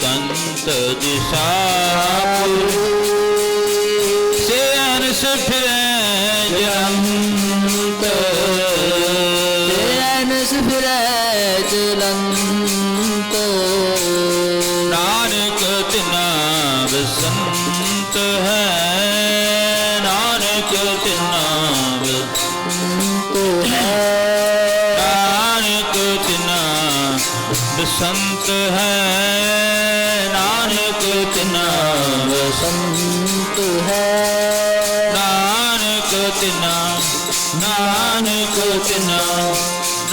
कंत दिशापुर से अनस फिरै जलंत अनस फिरै जलंत नानक तिना बसंत है नानक तिना बसंत है नानक तिना बसंत है नानक तिना बसंत है नानक तिना नानक तिना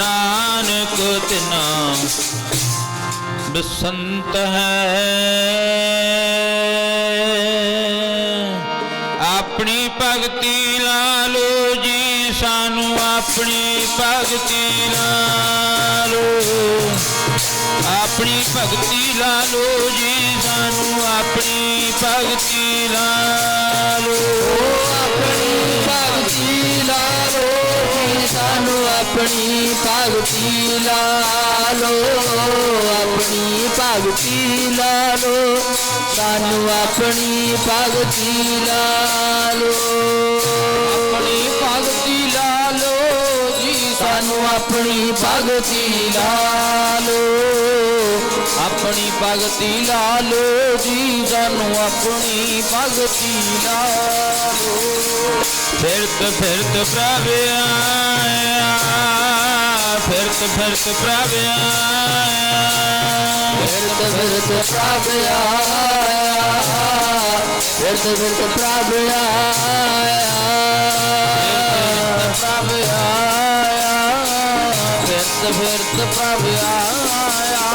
नानक तिना बसंत है। अपनी भगती ला लो जी सानू अपनी भगती ला लो अपनी भगती ला लो जी सानू अपनी भगती ला लो अपनी भगती ला लो सानू अपनी भगती ला लो अपनी भगती ला लो सानू अपनी भगती ला लो अपनी भगती ला लो जी सानू अपनी भगती ला लो अपनी भगती ला लो जी सानू अपनी भगती ला लो फिरत फिरत प्रभ आया फिरत फिरत प्रभ आया फिरत फिरत प्रभ आया फिरत फिरत प्रभ आया प्रभ आया फिरत फिरत प्रभ आया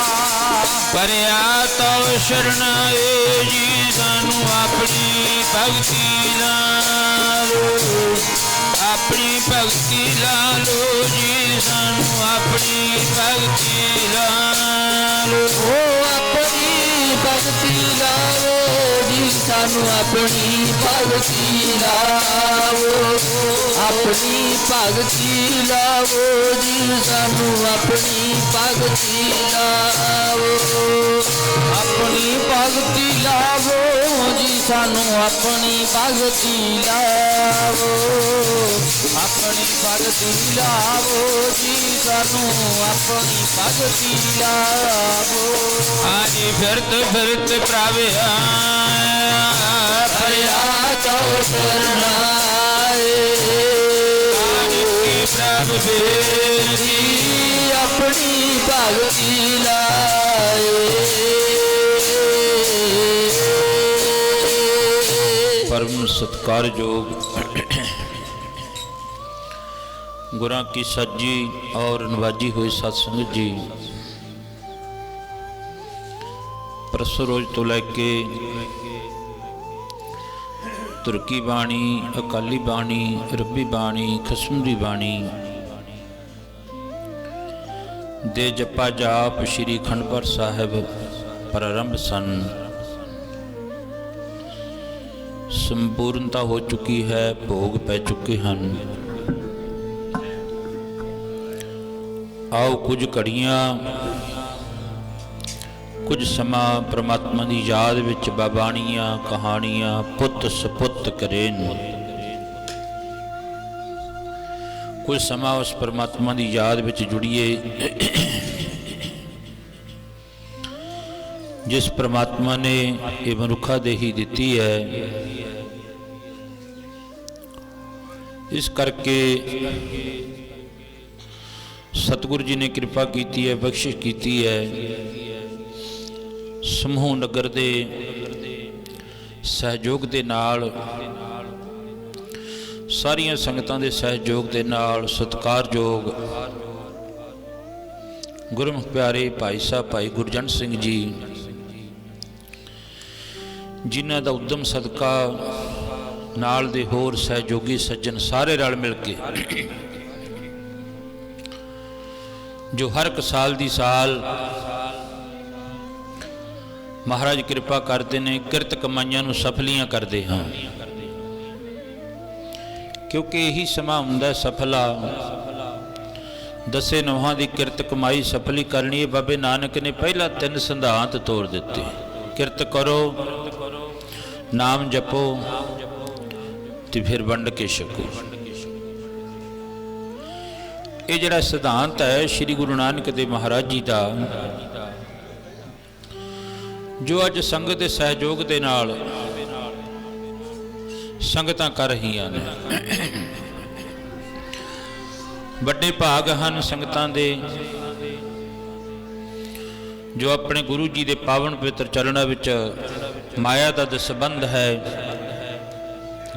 परिया तो शरण आए जी सानू अपनी भगती ला लो अपनी भगती ला लो जी सानू अपनी भगती ला लो अपनी भगती लाओ जी सानू अपनी भगती लाओ अपनी भगती लाओ जी सानू अपनी भगती लाओ अपनी भगती लावो जी सानू अपनी भगती लावो अपनी भगती लावो जी सानू अपनी भगती लावो आज फिरत फिरत प्रभ आया भया तो शरणाए प्रभ बेरी अपनी भगती लाए परम सत्कारयोग गुरां की सज्जी और नवाजी हुई सत्संगत जी परसों रोज तो लैके तुर्की बाणी अकाली बाणी रब्बी बाणी खसम दी बाणी दे जपा जाप श्री खंडपर साहिब प्रारंभ सन संपूर्णता हो चुकी है भोग पै चुके हैं। आओ कुछ घड़ियां कुछ समा परमात्मा की याद विच बाबाणियां कहानियां पुत सपुत करेन कुछ समा उस परमात्मा की याद विच जुड़िए जिस परमात्मा ने ये मनुखा देही दी है। इस करके सतगुरु जी ने कृपा की है बख्शिश की है समूह नगर दे सहयोग के नाल सारिया संगतां दे सहयोग के नाल सत्कारयोग गुरमुख प्यारे भाई साहब भाई गुरजन सिंह जी जिन्हां दा उद्यम सदका नाल दे होर सहयोगी सज्जन सारे रल मिल के जो हर एक साल दी साल महाराज कृपा करते ने किरत कमाइयां नूं सफलियां करते हाँ क्योंकि यही समा हुंदा सफला दसे नौहां दी किरत कमाई सफली करनी है। बाबे नानक ने पहला 3 सिद्धांत तोड़ दिते। किरत करो, नाम जपो ते फिर वंड के छको। ये जिहड़ा सिद्धांत है श्री गुरु नानक देव महाराज जी का, जो अज संगत के सहयोग के नाल संगतां कर रहीआं ने। बड़े भाग हैं संगतां दे जो अपने गुरु जी के पावन पवित्र चरणों विच माया का दसबंध है,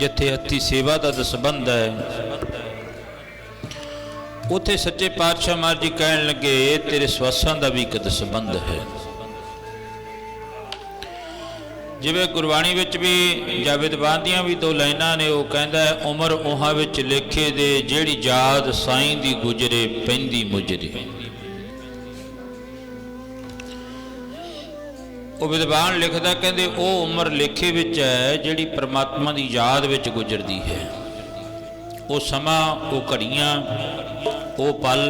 जिथे हत्थी सेवा का दसबंध है, उथे सच्चे पातशाह महाराज जी कहन लगे तेरे स्वासां का भी एक दसबंध है। जिवें गुरबाणी विच भी जावेद बान दियां भी 2 लाइनां ने, वो कहंदा है उमर उहां विच लेखे दे जेड़ी याद साईं दी गुजरे पैंदी मुजरे। वो विद्वान लिखदा कहंदे वो उमर लेखे विच है जेड़ी परमात्मा दी याद विच गुजरदी है। वो समा, वो घड़ियां, वो पल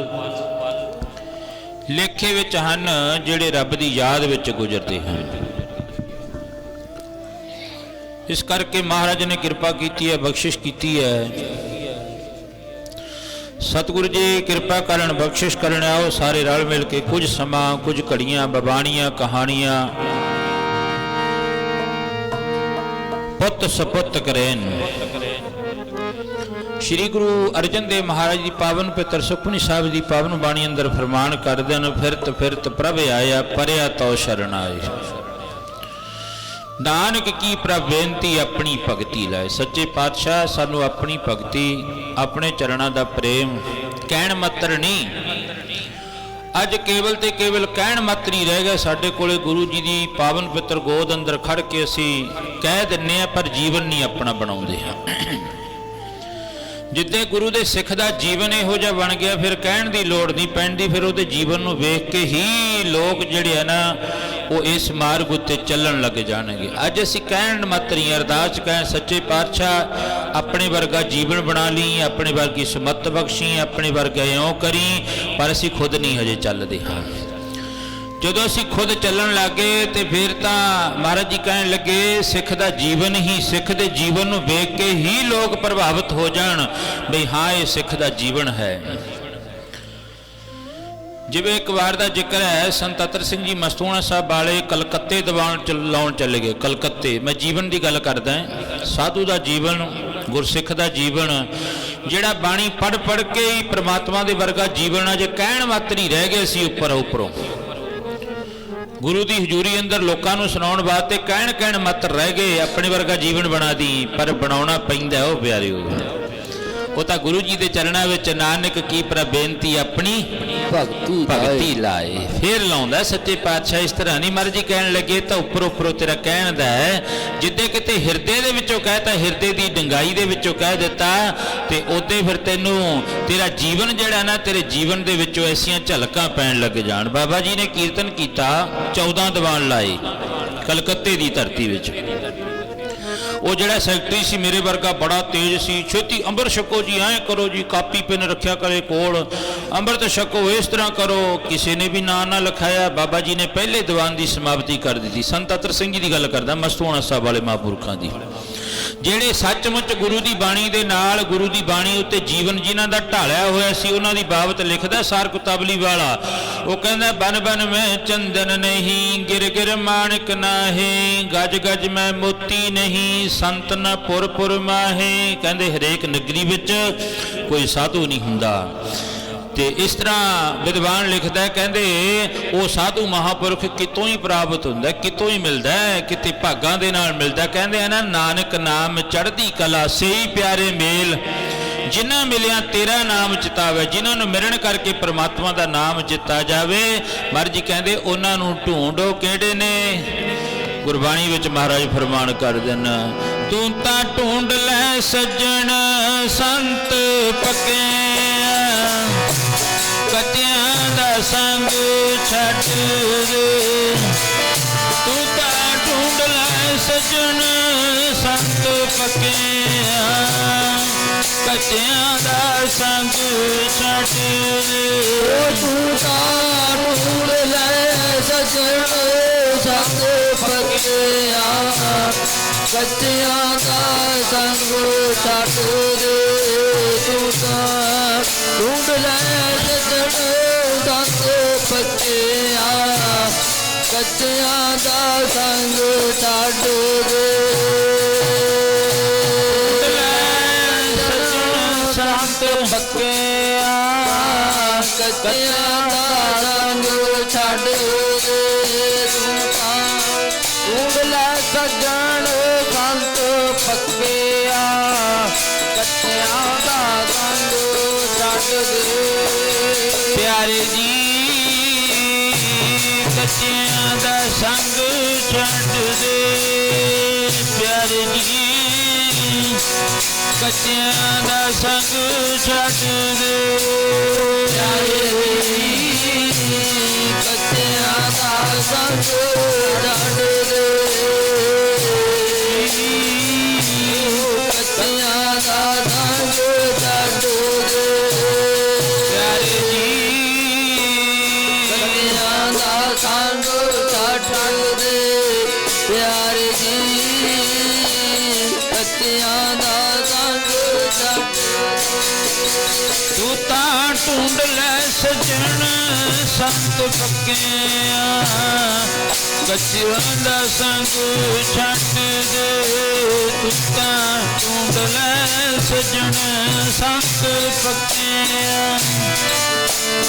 लेखे विच हन जेड़े रब दी याद विच गुजरदे हैं। इस करके महाराज ने कृपा की है, बख्शिश की है। सतगुरु जी कृपा करन, बख्शिश करन, आओ सारे रल मिल के कुछ समा, कुछ घड़ियां, बबाणियां, कहानियां पुत सपुत करें। श्री गुरु अर्जन देव महाराज जी पावन पवित्र सुखमनी साहिब जी पावन बाणी अंदर फरमान कर देन, फिरत फिरत प्रभ आया परया तो शरण आए। नानक की प्रभ बेनती अपनी भगती लाए। सच्चे पातशाह सानू अपनी भगती, अपने चरणों का प्रेम कहण मात्र नहीं, अज केवल ते केवल कहण मात्र ही रह गया। साडे कोले गुरु जी की पावन पवित्र गोद अंदर खड़ के असी कह दिन्ने आ, पर जीवन नहीं अपना बनाउंदे हां। जिद्दे गुरु दे सिख दा जीवन इहो जिहा बन गया, फिर कहण दी लोड़ नहीं पैंदी। फिर उहदे जीवन नूं वेख के ही लोग जिहड़े है ना वो इस मार्ग उत्ते चलन लग जाणगे। अज असीं कहण मात्र ही अरदास कहें सच्चे पातशाह अपने वर्गा जीवन बना ली, अपने वर्गी सुमत बख्शी, अपने वर्गा इउं करी, पर असीं खुद नहीं हजे चलदे हां। जदों असीं खुद चलन लगे तो फिर तां महाराज जी कहण लगे सिख दा जीवन ही, सिख दे जीवन नूं वेख के ही लोग प्रभावित हो जाण बई हाँ ये सिख दा जीवन है। जिवें एक बार का जिक्र है, संत अतर सिंह जी मस्तूणा साहब वाले कलकत्ते दीवान लाउण चले गए। कलकत्ते मैं जीवन की गल करदा, साधु का जीवन, गुरसिख का जीवन, जिहड़ा बाणी पढ़ पढ़ के ही परमात्मा के वर्गा जीवन अज कहण मात्र ही रह गए सी। उपरों गुरु की हजूरी अंदर लोगों को सुनाउण वास्ते कहण कहण मात्र रह गए, अपने वर्गा जीवन बना दी, पर बनाउणा पैंदा ओ प्यारिओ। वो तो गुरु जी के चरणों में नानक की पर बेनती अपनी भगती लाए। फिर लाउंदा सच्चे पातशाह इस तरह नहीं। महाराज जी कहन लगे तो उपर उपरों तेरा कहण दा है, जिद्दे किते हिरदे दे विचों कहता, हिरदे की डंगाई दे विचों कह दिता, ते ओदे फिर तैनू तेरा जीवन जिहड़ा ना, तेरे जीवन दे विचों ऐसियां झलकां पैण लग जाण। बाबा जी ने कीर्तन किया, 14 दीवान लाए कलकत्ते की धरती विच। वो जड़ा सैकटरी सी मेरे वर्गा बड़ा तेज सी, छेती अंबर छको जी, ऐ करो जी, कापी पेन रखा करे कोल, अंमृत छको इस तरह करो। किसी ने भी ना ना लिखाया। बाबा जी ने पहले दीवान की समाप्ति कर दी थी। संत अतर सिंह जी की गल करदा, मस्तूणा साहब वाले महापुरखों की, ਜਿਹੜੇ सचमुच गुरु की बाणी दे नाल, गुरु की बाणी उत्ते जीवन जिन्हां दा ढालिया होया सी, उन्हां दी बाबत लिखदा सार कुताबली वाला। वो कहंदा बन बन में चंदन नहीं, गिर गिर माणिक नाहे, गज गज में मोती नहीं, संत न पुर पुर माहे। कहंदे हरेक नगरी विच कोई साधु नहीं हुंदा। ते इस तरह विद्वान लिखता है, कहते वो साधु महापुरख कितों ही प्राप्त होंदा, कितों ही मिलता है, किते भागां दे नाल मिलता। कहते हैं ना नानक नाम चढ़दी कला सही प्यारे मेल, जिन्हां मिलिया तेरा नाम चितावे। जिन्होंने मिलन करके परमात्मा का नाम चिता जावे। महाराज जी कहते उन्होंने ढूंढो किहड़े ने। गुरबाणी विच महाराज फरमान कर देन, तू तां ढूंढ लै सज्जण संत पक्के, कतियां दा संग छट दे। तू तां ढूंढ लै सज्जण संत पक्के, ਕੱਚਿਆਂ ਦਾ ਸੰਗ ਛੱਡ ਤੂੰ ਤਾਂ ਢੂੰਡ ਲੈ ਸਜਣ ਸੰਗ ਪੱਕਿਆ ਕੱਚਿਆਂ ਦਾ ਸੰਗ ਛੱਡ ਦੇ ਤੂੰ ਤਾਂ ਢੂੰਡ ਲੈ ਸਜਣ ਸੰਗ ਪੱਕਿਆ ਕੱਚਿਆਂ ਦਾ ਸੰਗ ਛੱਡ ਦੇ ਸੰਤ ਪੱਕਿਆ ਕੱਚਿਆਂ ਦਾ ਸੰਗ ਛੱਡ ਦੇ ਤੂੰ ਤਾਂ ਢੂੰਡ ਲੈ ਸਜਣ ਸੰਤ ਪੱਕਿਆ ਕੱਚਿਆਂ ਦਾ ਸੰਗ ਛੱਡ ਦੇ ਪਿਆਰੇ ਜੀ ਕੱਚਿਆਂ ਦਾ ਸੰਗ ਛੱਡ ਦੇ ਪਿਆਰੇ ਜੀ ਕੱਚਿਆਂ ਦਾ ਸੰਗ ਛੱਡ ਦੇ ਪਿਆਰੇ ਜੀ ਕੱਚਿਆਂ ਦਾ ਸੰਗ ਛੱਡ ਦੇ ਕੱਚਿਆਂ ਦਾ ਸੰਗ ਛੱਡ ਦੇ ਪਿਆਰੇ ਜੀ ਕੱਚਿਆਂ ਦਾ ਸੰਗ ਛੱਡ ਦੇ ਪਿਆਰੇ ਜੀ ਕੱਚਿਆਂ ਦਾ ਸੰਗ ਛੱਡ ਤੂੰ ਤਾਂ ਢੂੰਡ ਲੈ ਸਜਣ ਸੰਤ ਪੱਕਿਆ ਕੱਚਿਆਂ ਦਾ ਸੰਗ ਛੱਡ ਦੇ ਤੂੰ ਤਾਂ ਢੂੰਡ ਲੈ ਸਜਣ ਸੰਤ ਪੱਕਿਆ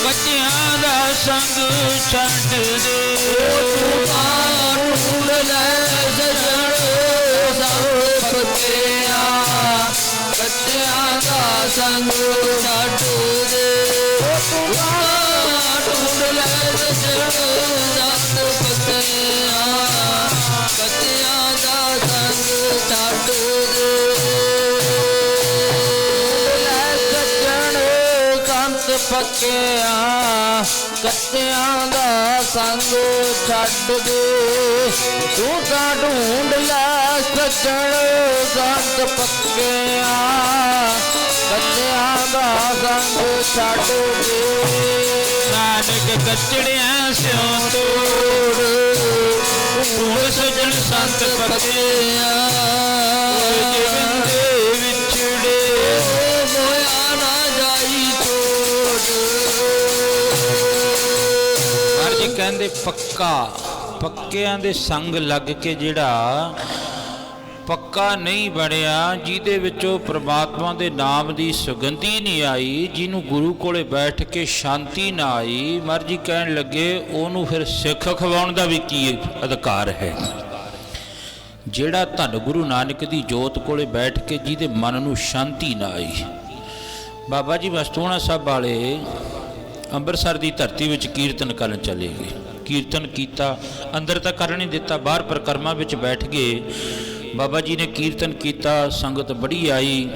ਕੱਚਿਆਂ ਦਾ ਸੰਗ ਛੱਡ ਦੇ ਤੂੰ ਤਾਂ ਢੂੰਡ ਲੈ ਸਜਣ ਸੰਗ ਪੱਕਿਆ ਕੱਚਿਆਂ ਦਾ ਸੰਗ ਛੱਡ ਦੇ ਤੂੰ ਤਾਂ ਢੂੰਡ ਲੈ ਸਜਣ ਸੰਗ ਪੱਕਿਆ ਕੱਚਿਆਂ ਦਾ ਸੰਗ ਛੱਡ ਦੇ ਲੈ ਸਜਣ ਸੰਤ ਪੱਕਿਆ ਕੱਚਿਆਂ ਦਾ ਸੰਗ ਛੱਡ ਦੇ ਤੂੰ ਤਾਂ ਢੂੰਡ ਲੈ ਸਜਣ ਸੰਤ ਪੱਕਿਆ ਕੱਚਿਆਂ ਦਾ ਸੰਗ ਛੱਡ ਦੇ ਨਾਨਕ ਕੱਚੜਿਆਂ ਸਿਉ ਤੋੜ ਢੂੰਡ ਸਜਣ ਸੰਤ ਪੱਕਿਆ ਜੀਵਨ ਦੇ ਵਿਛੜੇ ਹੋਇਆ ਨਾ ਜਾਈ ਹਰ ਜੀ ਕਹਿੰਦੇ ਪੱਕਿਆਂ ਦੇ ਸੰਗ ਲੱਗ ਕੇ ਜਿਹੜਾ ਪੱਕਾ ਨਹੀਂ ਬਣਿਆ, ਜਿਹਦੇ ਵਿੱਚੋਂ ਪ੍ਰਮਾਤਮਾ ਦੇ ਨਾਮ ਦੀ ਸੁਗੰਧੀ ਨਹੀਂ ਆਈ, ਜਿਹਨੂੰ ਗੁਰੂ ਕੋਲੇ ਬੈਠ ਕੇ ਸ਼ਾਂਤੀ ਨਾ ਆਈ, ਮਹਾਰਾਜ ਜੀ ਕਹਿਣ ਲੱਗੇ ਉਹਨੂੰ ਫਿਰ ਸਿੱਖ ਖਵਾਉਣ ਦਾ ਵੀ ਕੀ ਅਧਿਕਾਰ ਹੈ। ਜਿਹੜਾ ਧੰਨ ਗੁਰੂ ਨਾਨਕ ਦੀ ਜੋਤ ਕੋਲੇ ਬੈਠ ਕੇ ਜਿਹਦੇ ਮਨ ਨੂੰ ਸ਼ਾਂਤੀ ਨਾ ਆਈ। ਬਾਬਾ ਜੀ ਮਸਤੂਆਣਾ ਸਾਹਿਬ ਵਾਲੇ ਅੰਮ੍ਰਿਤਸਰ ਦੀ ਧਰਤੀ ਵਿੱਚ ਕੀਰਤਨ ਕਰਨ ਚਲੇ ਗਏ। ਕੀਰਤਨ ਕੀਤਾ, ਅੰਦਰ ਤਾਂ ਕਰਨ ਨਹੀਂ ਦਿੱਤਾ, ਬਾਹਰ ਪਰਿਕਰਮਾ ਵਿੱਚ ਬੈਠ ਗਏ। ਬਾਬਾ ਜੀ ਨੇ ਕੀਰਤਨ ਕੀਤਾ, ਸੰਗਤ ਬੜੀ ਆਈ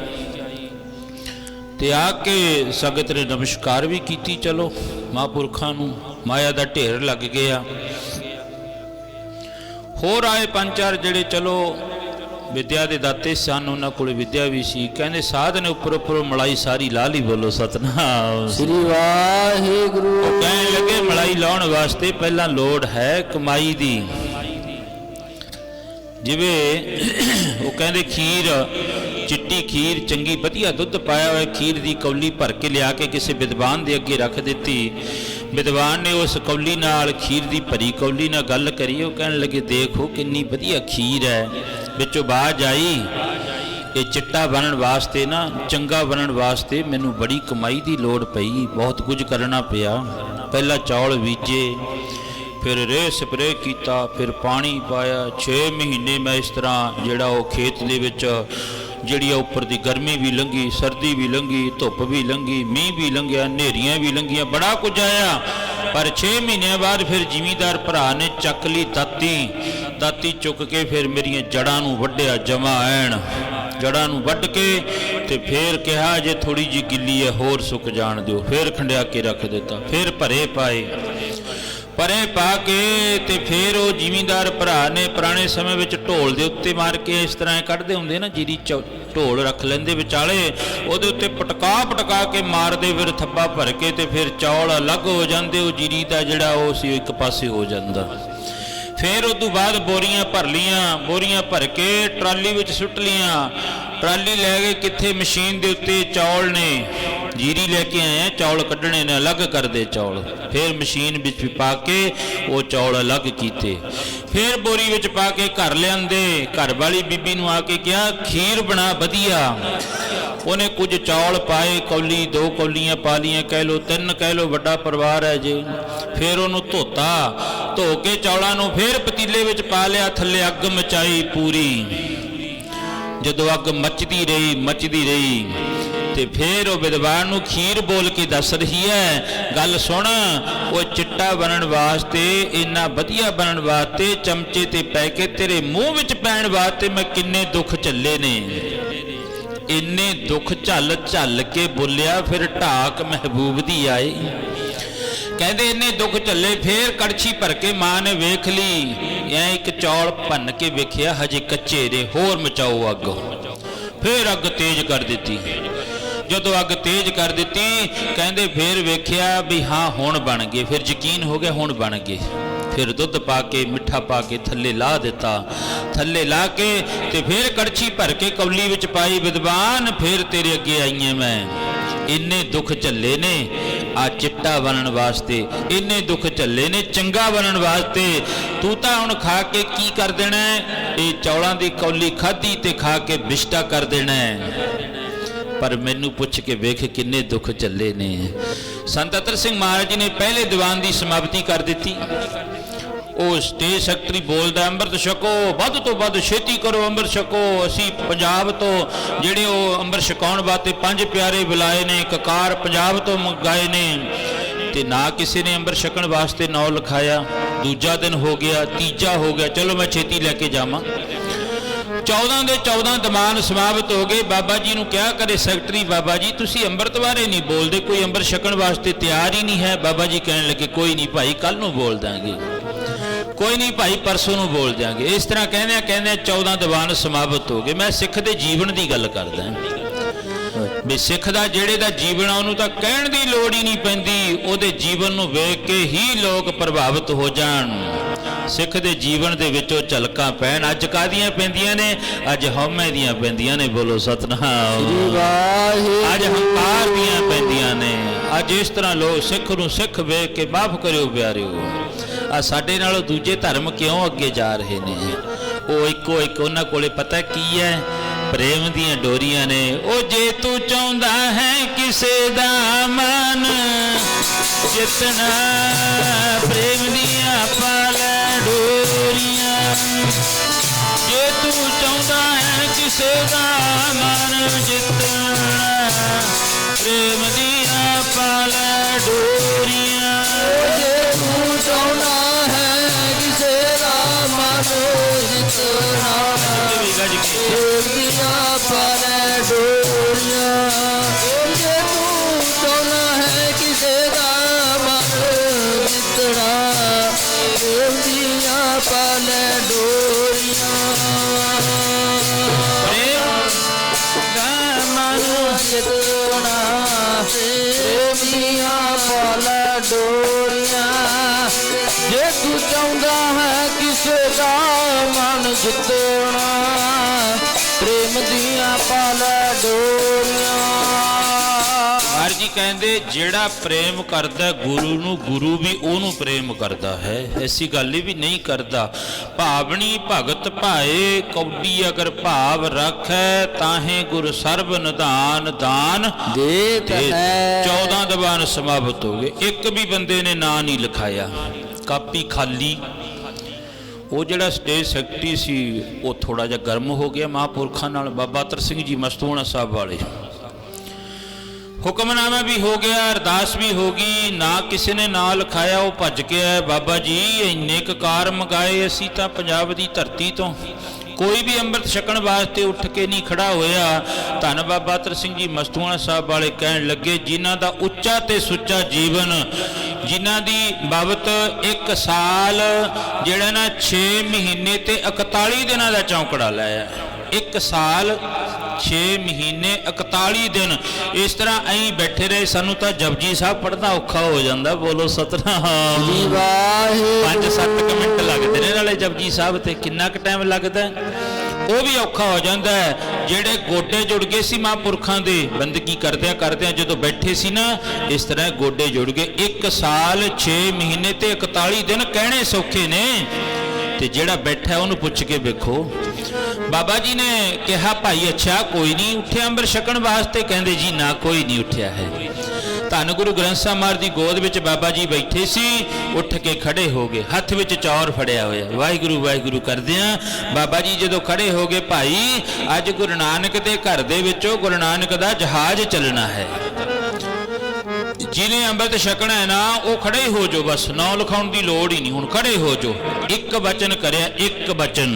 ਤੇ ਆ ਕੇ ਸੰਗਤ ਨੇ ਨਮਸਕਾਰ ਵੀ ਕੀਤੀ। ਚਲੋ ਮਹਾਂਪੁਰਖਾਂ ਨੂੰ ਮਾਇਆ ਦਾ ਢੇਰ ਲੱਗ ਗਿਆ। ਹੋਰ ਆਏ ਪੰਜ ਚਾਰ ਜਿਹੜੇ ਚਲੋ ਵਿਦਿਆ ਦੇ ਦਾਤੇ ਸਨ, ਉਹਨਾਂ ਕੋਲ ਵਿਦਿਆ ਵੀ ਸੀ। ਕਹਿੰਦੇ ਸਾਧ ਨੇ ਉੱਪਰ ਉੱਪਰ ਮਲਾਈ ਸਾਰੀ ਲਾ ਲਈ। ਬੋਲੋ ਸਤਨਾਮ ਸ੍ਰੀ ਵਾਹਿਗੁਰੂ। ਉਹ ਕਹਿਣ ਲੱਗੇ ਮਲਾਈ ਲਾਉਣ ਵਾਸਤੇ ਪਹਿਲਾਂ ਲੋੜ ਹੈ ਕਮਾਈ ਦੀ। ਜਿਵੇਂ ਉਹ ਕਹਿੰਦੇ ਖੀਰ, ਚਿੱਟੀ ਖੀਰ, ਚੰਗੀ ਵਧੀਆ ਦੁੱਧ ਪਾਇਆ ਹੋਇਆ ਖੀਰ ਦੀ ਕੌਲੀ ਭਰ ਕੇ ਲਿਆ ਕੇ ਕਿਸੇ ਵਿਦਵਾਨ ਦੇ ਅੱਗੇ ਰੱਖ ਦਿੱਤੀ। ਵਿਦਵਾਨ ਨੇ ਉਸ ਕੌਲੀ ਨਾਲ, ਖੀਰ ਦੀ ਭਰੀ ਕੌਲੀ ਨਾਲ ਗੱਲ ਕਰੀ। ਉਹ ਕਹਿਣ ਲੱਗੇ ਦੇਖੋ ਕਿੰਨੀ ਵਧੀਆ ਖੀਰ ਹੈ। ਵਿੱਚੋਂ ਬਾਜ ਆਈ, ਇਹ ਚਿੱਟਾ ਬਣਨ ਵਾਸਤੇ ਨਾ, ਚੰਗਾ ਬਣਨ ਵਾਸਤੇ ਮੈਨੂੰ ਬੜੀ ਕਮਾਈ ਦੀ ਲੋੜ ਪਈ, ਬਹੁਤ ਕੁਝ ਕਰਨਾ ਪਿਆ। ਪਹਿਲਾਂ ਚੌਲ ਬੀਜੇ, ਫਿਰ ਰੇਹ ਸਪਰੇਅ ਕੀਤਾ, ਫਿਰ ਪਾਣੀ ਪਾਇਆ। 6 ਮਹੀਨੇ ਮੈਂ ਇਸ ਤਰ੍ਹਾਂ ਜਿਹੜਾ ਉਹ ਖੇਤ ਦੇ ਵਿੱਚ ਜਿਹੜੀ ਉੱਪਰ ਦੀ ਗਰਮੀ ਵੀ ਲੰਘੀ, ਸਰਦੀ ਵੀ ਲੰਘੀ, ਧੁੱਪ ਵੀ ਲੰਘੀ, ਮੀਂਹ ਵੀ ਲੰਘਿਆ, ਹਨੇਰੀਆਂ ਵੀ ਲੰਘੀਆਂ, ਬੜਾ ਕੁਝ ਆਇਆ। ਪਰ 6 ਮਹੀਨਿਆਂ ਬਾਅਦ ਫਿਰ ਜ਼ਿਮੀਂਦਾਰ ਭਰਾ ਨੇ ਚੱਕ ਲਈ ਦਾਤੀ ਚੁੱਕ ਕੇ ਫਿਰ ਮੇਰੀਆਂ ਜੜ੍ਹਾਂ ਨੂੰ ਵੱਢਿਆ, ਜਮਾ ਐਣ ਜੜ੍ਹਾਂ ਨੂੰ ਵੱਢ ਕੇ ਤੇ ਫਿਰ ਕਿਹਾ ਜੇ ਥੋੜੀ ਜਿਹੀ ਗਿੱਲੀ ਹੈ ਹੋਰ ਸੁੱਕ ਜਾਣ ਦਿਓ। ਫਿਰ ਖੰਡਿਆ ਕੇ ਰੱਖ ਦਿੱਤਾ, ਫਿਰ ਭਰੇ ਪਾਏ। ਪਰੇ ਪਾ ਕੇ ਤੇ ਫਿਰ ਉਹ ਜ਼ਿਮੀਂਦਾਰ ਭਰਾ ਨੇ ਪੁਰਾਣੇ ਸਮੇਂ ਵਿੱਚ ਢੋਲ ਦੇ ਉੱਤੇ ਮਾਰ ਕੇ ਇਸ ਤਰ੍ਹਾਂ ਕੱਢਦੇ ਹੁੰਦੇ ਨਾ, ਜੀਰੀ ਢੋਲ ਰੱਖ ਲੈਂਦੇ ਵਿਚਾਲੇ, ਉਹਦੇ ਉੱਤੇ ਪਟਕਾ ਕੇ ਮਾਰਦੇ, ਫਿਰ ਥੱਬਾ ਭਰ ਕੇ ਤੇ ਫਿਰ ਚੌਲ ਅਲੱਗ ਹੋ ਜਾਂਦੇ, ਉਹ ਜੀਰੀ ਦਾ ਜਿਹੜਾ ਉਹ ਸੀ ਇੱਕ ਪਾਸੇ ਹੋ ਜਾਂਦਾ। ਫਿਰ ਉਸ ਤੋਂ ਬਾਅਦ ਬੋਰੀਆਂ ਭਰ ਲੀਆਂ, ਬੋਰੀਆਂ ਭਰ ਕੇ ਟਰਾਲੀ ਵਿੱਚ ਸੁੱਟ ਲੀਆਂ, ਟਰਾਲੀ ਲੈ ਗਏ ਕਿੱਥੇ, ਮਸ਼ੀਨ ਦੇ ਉੱਤੇ ਚੌਲ ਨੇ, ਜੀਰੀ ਲੈ ਕੇ ਆਏ ਆ, ਚੌਲ ਕੱਢਣੇ ਨੇ, ਅਲੱਗ ਕਰਦੇ ਚੌਲ, ਫਿਰ ਮਸ਼ੀਨ ਵਿੱਚ ਪਾ ਕੇ ਉਹ ਚੌਲ ਅਲੱਗ ਕੀਤੇ, ਫਿਰ ਬੋਰੀ ਵਿੱਚ ਪਾ ਕੇ ਘਰ ਲਿਆਂਦੇ। ਘਰ ਵਾਲੀ ਬੀਬੀ ਨੂੰ ਆ ਕੇ ਕਿਹਾ ਖੀਰ ਬਣਾ ਵਧੀਆ, ਉਹਨੇ ਕੁਝ ਚੌਲ ਪਾਏ, ਕੌਲੀ 2 ਕੌਲੀਆਂ ਪਾ ਲੀਆਂ, ਕਹਿ ਲਓ 3 ਕਹਿ ਲਓ, ਵੱਡਾ ਪਰਿਵਾਰ ਹੈ ਜੀ। ਫਿਰ ਉਹਨੂੰ ਧੋਤਾ, ਧੋ ਕੇ ਚੌਲਾਂ ਨੂੰ ਫਿਰ ਪਤੀਲੇ ਵਿੱਚ ਪਾ ਲਿਆ, ਥੱਲੇ ਅੱਗ ਮਚਾਈ ਪੂਰੀ। ਜਦੋਂ ਅੱਗ ਮੱਚਦੀ ਰਹੀ ਤੇ ਫਿਰ ਉਹ ਵਿਦਵਾਨ ਨੂੰ ਖੀਰ ਬੋਲ ਕੇ ਦੱਸ ਰਹੀ ਹੈ, ਗੱਲ ਸੁਣ, ਉਹ ਚਿੱਟਾ ਬਣਨ ਵਾਸਤੇ, ਇੰਨਾ ਵਧੀਆ ਬਣਨ ਵਾਸਤੇ, ਚਮਚੇ ਤੇ ਪੈ ਕੇ ਤੇਰੇ ਮੂੰਹ ਵਿੱਚ ਪੈਣ ਵਾਸਤੇ ਮੈਂ ਕਿੰਨੇ ਦੁੱਖ ਝੱਲੇ ਨੇ। ਇੰਨੇ ਦੁੱਖ ਝੱਲ ਕੇ ਬੋਲਿਆ, ਫਿਰ ਢਾਕ ਮਹਿਬੂਬ ਦੀ ਆਈ। ਕਹਿੰਦੇ ਇੰਨੇ ਦੁੱਖ ਝੱਲੇ, ਫਿਰ ਕੜਛੀ ਭਰ ਕੇ ਮਾਂ ਨੇ ਵੇਖ ਲਈ, ਐ ਇੱਕ ਚੌਲ ਭੰਨ ਕੇ ਵੇਖਿਆ ਹਜੇ ਕੱਚੇ ਨੇ, ਹੋਰ ਮਚਾਓ ਅੱਗ। ਫਿਰ ਅੱਗ ਤੇਜ਼ ਕਰ ਦਿੱਤੀ। ਜਦੋਂ ਅੱਗ ਤੇਜ਼ ਕਰ ਦਿੱਤੀ, ਕਹਿੰਦੇ ਫਿਰ ਵੇਖਿਆ ਵੀ ਹਾਂ ਹੁਣ ਬਣ ਗਏ, ਫਿਰ ਯਕੀਨ ਹੋ ਗਿਆ ਹੁਣ ਬਣ ਗਏ। ਫਿਰ ਦੁੱਧ ਪਾ ਕੇ ਮਿੱਠਾ ਪਾ ਕੇ ਥੱਲੇ ਲਾ ਦਿੱਤਾ, ਥੱਲੇ ਲਾ ਕੇ ਤੇ ਫਿਰ ਕੜਛੀ ਭਰ ਕੇ ਕੌਲੀ ਵਿੱਚ ਪਾਈ। ਵਿਦਵਾਨ ਫਿਰ ਤੇਰੇ ਅੱਗੇ ਆਈਆਂ ਮੈਂ, ਇੰਨੇ ਦੁੱਖ ਝੱਲੇ ਨੇ ਆ ਚਿੱਟਾ ਬਣਨ ਵਾਸਤੇ, ਇੰਨੇ ਦੁੱਖ ਝੱਲੇ ਨੇ ਚੰਗਾ ਬਣਨ ਵਾਸਤੇ, ਤੂੰ ਤਾਂ ਹੁਣ ਖਾ ਕੇ ਕੀ ਕਰ ਦੇਣਾ, ਇਹ ਚੌਲਾਂ ਦੀ ਕੌਲੀ ਖਾਧੀ ਤੇ ਖਾ ਕੇ ਬਿਸ਼ਟਾ ਕਰ ਦੇਣਾ, ਪਰ ਮੈਨੂੰ ਪੁੱਛ ਕੇ ਵੇਖ ਕਿੰਨੇ ਦੁੱਖ ਝੱਲੇ ਨੇ। ਸੰਤ ਅਤਰ ਸਿੰਘ ਮਹਾਰਾਜ ਜੀ ਨੇ ਪਹਿਲੇ ਦੀਵਾਨ ਦੀ ਸਮਾਪਤੀ ਕਰ ਦਿੱਤੀ। ਉਹ ਸਟੇਜ ਸੈਕਟਰੀ ਬੋਲਦਾ, ਅੰਮ੍ਰਿਤ ਛਕੋ, ਵੱਧ ਤੋਂ ਵੱਧ ਛੇਤੀ ਕਰੋ, ਅੰਮ੍ਰਿਤ ਛਕੋ। ਅਸੀਂ ਪੰਜਾਬ ਤੋਂ ਜਿਹੜੇ ਉਹ ਅੰਮ੍ਰਿਤ ਛਕਾਉਣ ਵਾਸਤੇ 5 ਪਿਆਰੇ ਬੁਲਾਏ ਨੇ, ਕਕਾਰ ਪੰਜਾਬ ਤੋਂ ਮੰਗਾਏ ਨੇ, ਤੇ ਨਾ ਕਿਸੇ ਨੇ ਅੰਮ੍ਰਿਤ ਛਕਣ ਵਾਸਤੇ ਨਾਂ ਲਿਖਾਇਆ। ਦੂਜਾ ਦਿਨ ਹੋ ਗਿਆ, ਤੀਜਾ ਹੋ ਗਿਆ, ਚਲੋ ਮੈਂ ਛੇਤੀ ਲੈ ਕੇ ਜਾਵਾਂ। 14 ਦੇ 14 ਦੀਵਾਨ ਸਮਾਪਤ ਹੋ ਗਏ। ਬਾਬਾ ਜੀ ਨੂੰ ਕਿਹਾ ਕਰੇ ਸੈਕਟਰੀ, ਬਾਬਾ ਜੀ ਤੁਸੀਂ ਅੰਮ੍ਰਿਤ ਬਾਰੇ ਨਹੀਂ ਬੋਲਦੇ, ਕੋਈ ਅੰਮ੍ਰਿਤ ਛਕਣ ਵਾਸਤੇ ਤਿਆਰ ਹੀ ਨਹੀਂ ਹੈ। ਬਾਬਾ ਜੀ ਕਹਿਣ ਲੱਗੇ ਕੋਈ ਨਹੀਂ ਭਾਈ, ਕੱਲ ਨੂੰ ਬੋਲ ਦਾਂਗੇ, ਕੋਈ ਨਹੀਂ ਭਾਈ ਪਰਸੋਂ ਨੂੰ ਬੋਲ ਜਾਾਂਗੇ। ਇਸ ਤਰ੍ਹਾਂ ਕਹਿੰਦੇ 14 ਦੀਵਾਨ ਸਮਾਪਤ ਹੋ ਗਏ। ਮੈਂ ਸਿੱਖ ਦੇ ਜੀਵਨ ਦੀ ਗੱਲ ਕਰਦਾ ਵੀ ਸਿੱਖ ਦਾ ਜਿਹੜੇ ਦਾ ਜੀਵਨ ਆ ਉਹਨੂੰ ਤਾਂ ਕਹਿਣ ਦੀ ਲੋੜ ਹੀ ਨਹੀਂ ਪੈਂਦੀ, ਉਹਦੇ ਜੀਵਨ ਨੂੰ ਵੇਖ ਕੇ ਹੀ ਲੋਕ ਪ੍ਰਭਾਵਿਤ ਹੋ ਜਾਣ। ਸਿੱਖ ਦੇ ਜੀਵਨ ਦੇ ਵਿੱਚੋਂ ਝਲਕਾਂ ਪੈਣ। ਅੱਜ ਕਾਹਦੀਆਂ ਪੈਂਦੀਆਂ ਨੇ? ਅੱਜ ਹਉਮੈ ਦੀਆਂ ਪੈਂਦੀਆਂ ਨੇ। ਬੋਲੋ ਸਤਿਨਾਮ। ਅੱਜ ਹੰਕਾਰ ਦੀਆਂ ਪੈਂਦੀਆਂ ਨੇ। ਅੱਜ ਇਸ ਤਰ੍ਹਾਂ ਲੋਕ ਸਿੱਖ ਨੂੰ ਸਿੱਖ ਵੇਖ ਕੇ ਮਾਫ ਕਰਿਓ ਪਿਆਰਿਓ, ਆ ਸਾਡੇ ਨਾਲੋਂ ਦੂਜੇ ਧਰਮ ਕਿਉਂ ਅੱਗੇ ਜਾ ਰਹੇ ਨੇ? ਉਹ ਇੱਕੋ ਇੱਕ ਉਹਨਾਂ ਕੋਲੇ ਪਤਾ ਕੀ ਹੈ? ਪ੍ਰੇਮ ਦੀਆਂ ਡੋਰੀਆਂ ਨੇ। ਉਹ ਜੇ ਤੂੰ ਚਾਹੁੰਦਾ ਹੈ ਕਿਸੇ ਦਾ ਮਨ ਜਿੱਤਣਾ, ਪ੍ਰੇਮ ਦੀਆਂ ਪਾ ਲੈ ਡੋਰੀਆਂ। ਜੇ ਤੂੰ ਚਾਹੁੰਦਾ ਹੈ ਕਿਸੇ ਦਾ ਮਨ ਜਿੱਤਣਾ, ਪ੍ਰੇਮ ਦੀਆਂ ਪਾ ਲੈ ਡੋਰੀਆਂ। ਜੇ ਤੂੰ ਚਾਹੁੰਦਾ ਹੈ ਕਿਸੇ ਦਾ ਮਨ ਜਿੱਤਣਾ, ਪ੍ਰੇਮ ਦੀਆਂ ਪਾ ਲੈ ਡੋਰੀਆਂ। ਜੇ ਤੂੰ ਚਾਹੁੰਦਾ ਹੈ ਕਿਸੇ ਦਾ ਮਨ ਜਿੱਤਣਾ, ਪ੍ਰੇਮ ਦੀਆਂ ਪਾ ਲੈ ਡੋਰੀਆਂ। ਜਿੱਤਣਾ, ਪ੍ਰੇਮ ਦੀਆਂ ਪਾ ਲੈ ਡੋਰੀਆਂ। ਜੇ ਤੂੰ ਚਾਹੁੰਦਾ ਹੈ ਕਿਸੇ ਦਾ ਮਨ ਜਿੱਤਣਾ, ਪ੍ਰੇਮ ਦੀਆਂ ਪਾ ਲੈ ਡੋਰੀਆਂ। ਮਹਾਰਾਜ ਜੀ ਕਹਿੰਦੇ ਜਿਹੜਾ ਪ੍ਰੇਮ ਕਰਦਾ ਗੁਰੂ ਨੂੰ, ਗੁਰੂ ਵੀ ਉਹਨੂੰ ਪ੍ਰੇਮ ਕਰਦਾ ਹੈ। ਐਸੀ ਗੱਲ ਹੀ ਵੀ ਨਹੀਂ ਕਰਦਾ। ਭਾਵਨੀ ਭਗਤ ਭਾਏ ਕੌਡੀ ਅਗਰ ਭਾਵ ਰੱਖੈ, ਤਾਹੇ ਗੁਰ ਸਰਬ ਨਿਧਾਨ ਦਾਨ ਦੇਤ ਹੈ। 14 ਦੀਵਾਨ ਸਮਾਪਤ ਹੋ ਗਏ। ਇੱਕ ਵੀ ਬੰਦੇ ਨੇ ਨਾਂ ਨਹੀਂ ਲਿਖਾਇਆ, ਕਾਪੀ ਖਾਲੀ। ਉਹ ਜਿਹੜਾ ਸਟੇਜ ਸੈਕਟਰੀ ਸੀ ਉਹ ਥੋੜਾ ਜਿਹਾ ਗਰਮ ਹੋ ਗਿਆ ਮਹਾਂਪੁਰਖਾਂ ਨਾਲ। ਬਾਬਾ ਅਤਰ ਸਿੰਘ ਜੀ ਮਸਤੂਆਣਾ ਸਾਹਿਬ ਵਾਲੇ, ਹੁਕਮਨਾਮਾ ਵੀ ਹੋ ਗਿਆ, ਅਰਦਾਸ ਵੀ ਹੋ ਗਈ, ਨਾ ਕਿਸੇ ਨੇ ਨਾਂ ਲਿਖਾਇਆ। ਉਹ ਭੱਜ ਕੇ ਆਏ, ਬਾਬਾ ਜੀ ਇੰਨੇ ਕਕਾਰ ਮੰਗਾਏ ਅਸੀਂ ਤਾਂ ਪੰਜਾਬ ਦੀ ਧਰਤੀ ਤੋਂ, कोई भी अंम੍ਰਿਤ ਛਕਣ वास्ते उठ के नहीं खड़ा होया। धन बाबा अतर सिंह जी मस्तूआणा साहब वाले कहन लगे, जिन्हां दा उच्चा ते सुच्चा जीवन, जिन्हां दी बाबत 1 साल जिहड़ा ना 6 महीने ते 41 दिनां दा चौंकड़ा लाया। 1 साल 6 महीने 41 दिन इस तरह अं बैठे रहे। सानू तो जपजी साहब पढ़ना औखा हो जाता। बोलो सतनाम। 5-7 मिनट लगते हैं नाले जपजी साहब ते किन्ना क टाइम लगता है, वो भी औखा हो जाता है। जेड़े गोडे जुड़ गए सी महापुरखों के बंदगी करदे करदे जो बैठे सी ना, इस तरह गोडे जुड़ गए। 1 साल 6 महीने ते 41 दिन कहने सौखे ने, ते जेड़ा बैठा उन्होंने पुछ के वेखो। बाबा जी ने कहा, भाई अच्छा कोई नहीं उठ्या अंबर छकण वास्ते? कहते जी ना कोई नहीं उठ्या है। धन गुरु ग्रंथ साहब महाराज की गोद में बाबा जी बैठे सी, उठ के खड़े हो गए, हथ में चौर फड़िया होया, वाहिगुरू वाहिगुरू करदियां बाबा जी जो खड़े हो गए, भाई अज गुरु नानक के घर दे विचों गुरु नानक का जहाज चलना है। जिन्हें अंम੍ਰਿਤ छकना है ना वो खड़े हो जो, बस नौ लिखाउण की लोड़ ही नहीं, हुण खड़े हो जो। एक वचन करया, एक वचन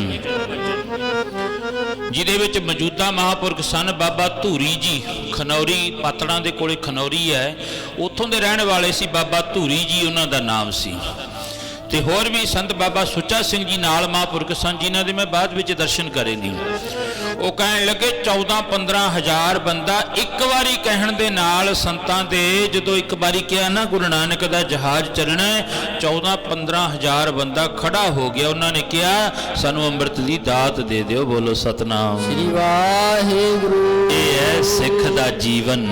जिहदे विच मौजूदा महापुरख सन बाबा धूरी जी, खनौरी पातड़ां दे कोले खनौरी है, उत्थों दे रहण वाले सी बाबा धूरी जी, उन्हां दा नाम सी। ते होर भी संत बाबा सुच्चा सिंह जी नाल महापुरख सन, जिन्हां दे मैं बाद विच दर्शन करे नी। वो कहन लगे 14-15 हज़ार बंदा एक बारी कहण दे नाल संतां दे, जदों एक बारी कहा ना गुरु नानक दा जहाज चलना है, 14-15 हज़ार बंदा खड़ा हो गया। उन्होंने कहा सानू अंम੍ਰਿਤ दी दात दे दिओ। बोलो सतनाम श्री वाहिगुरू। ये है सिख दा जीवन।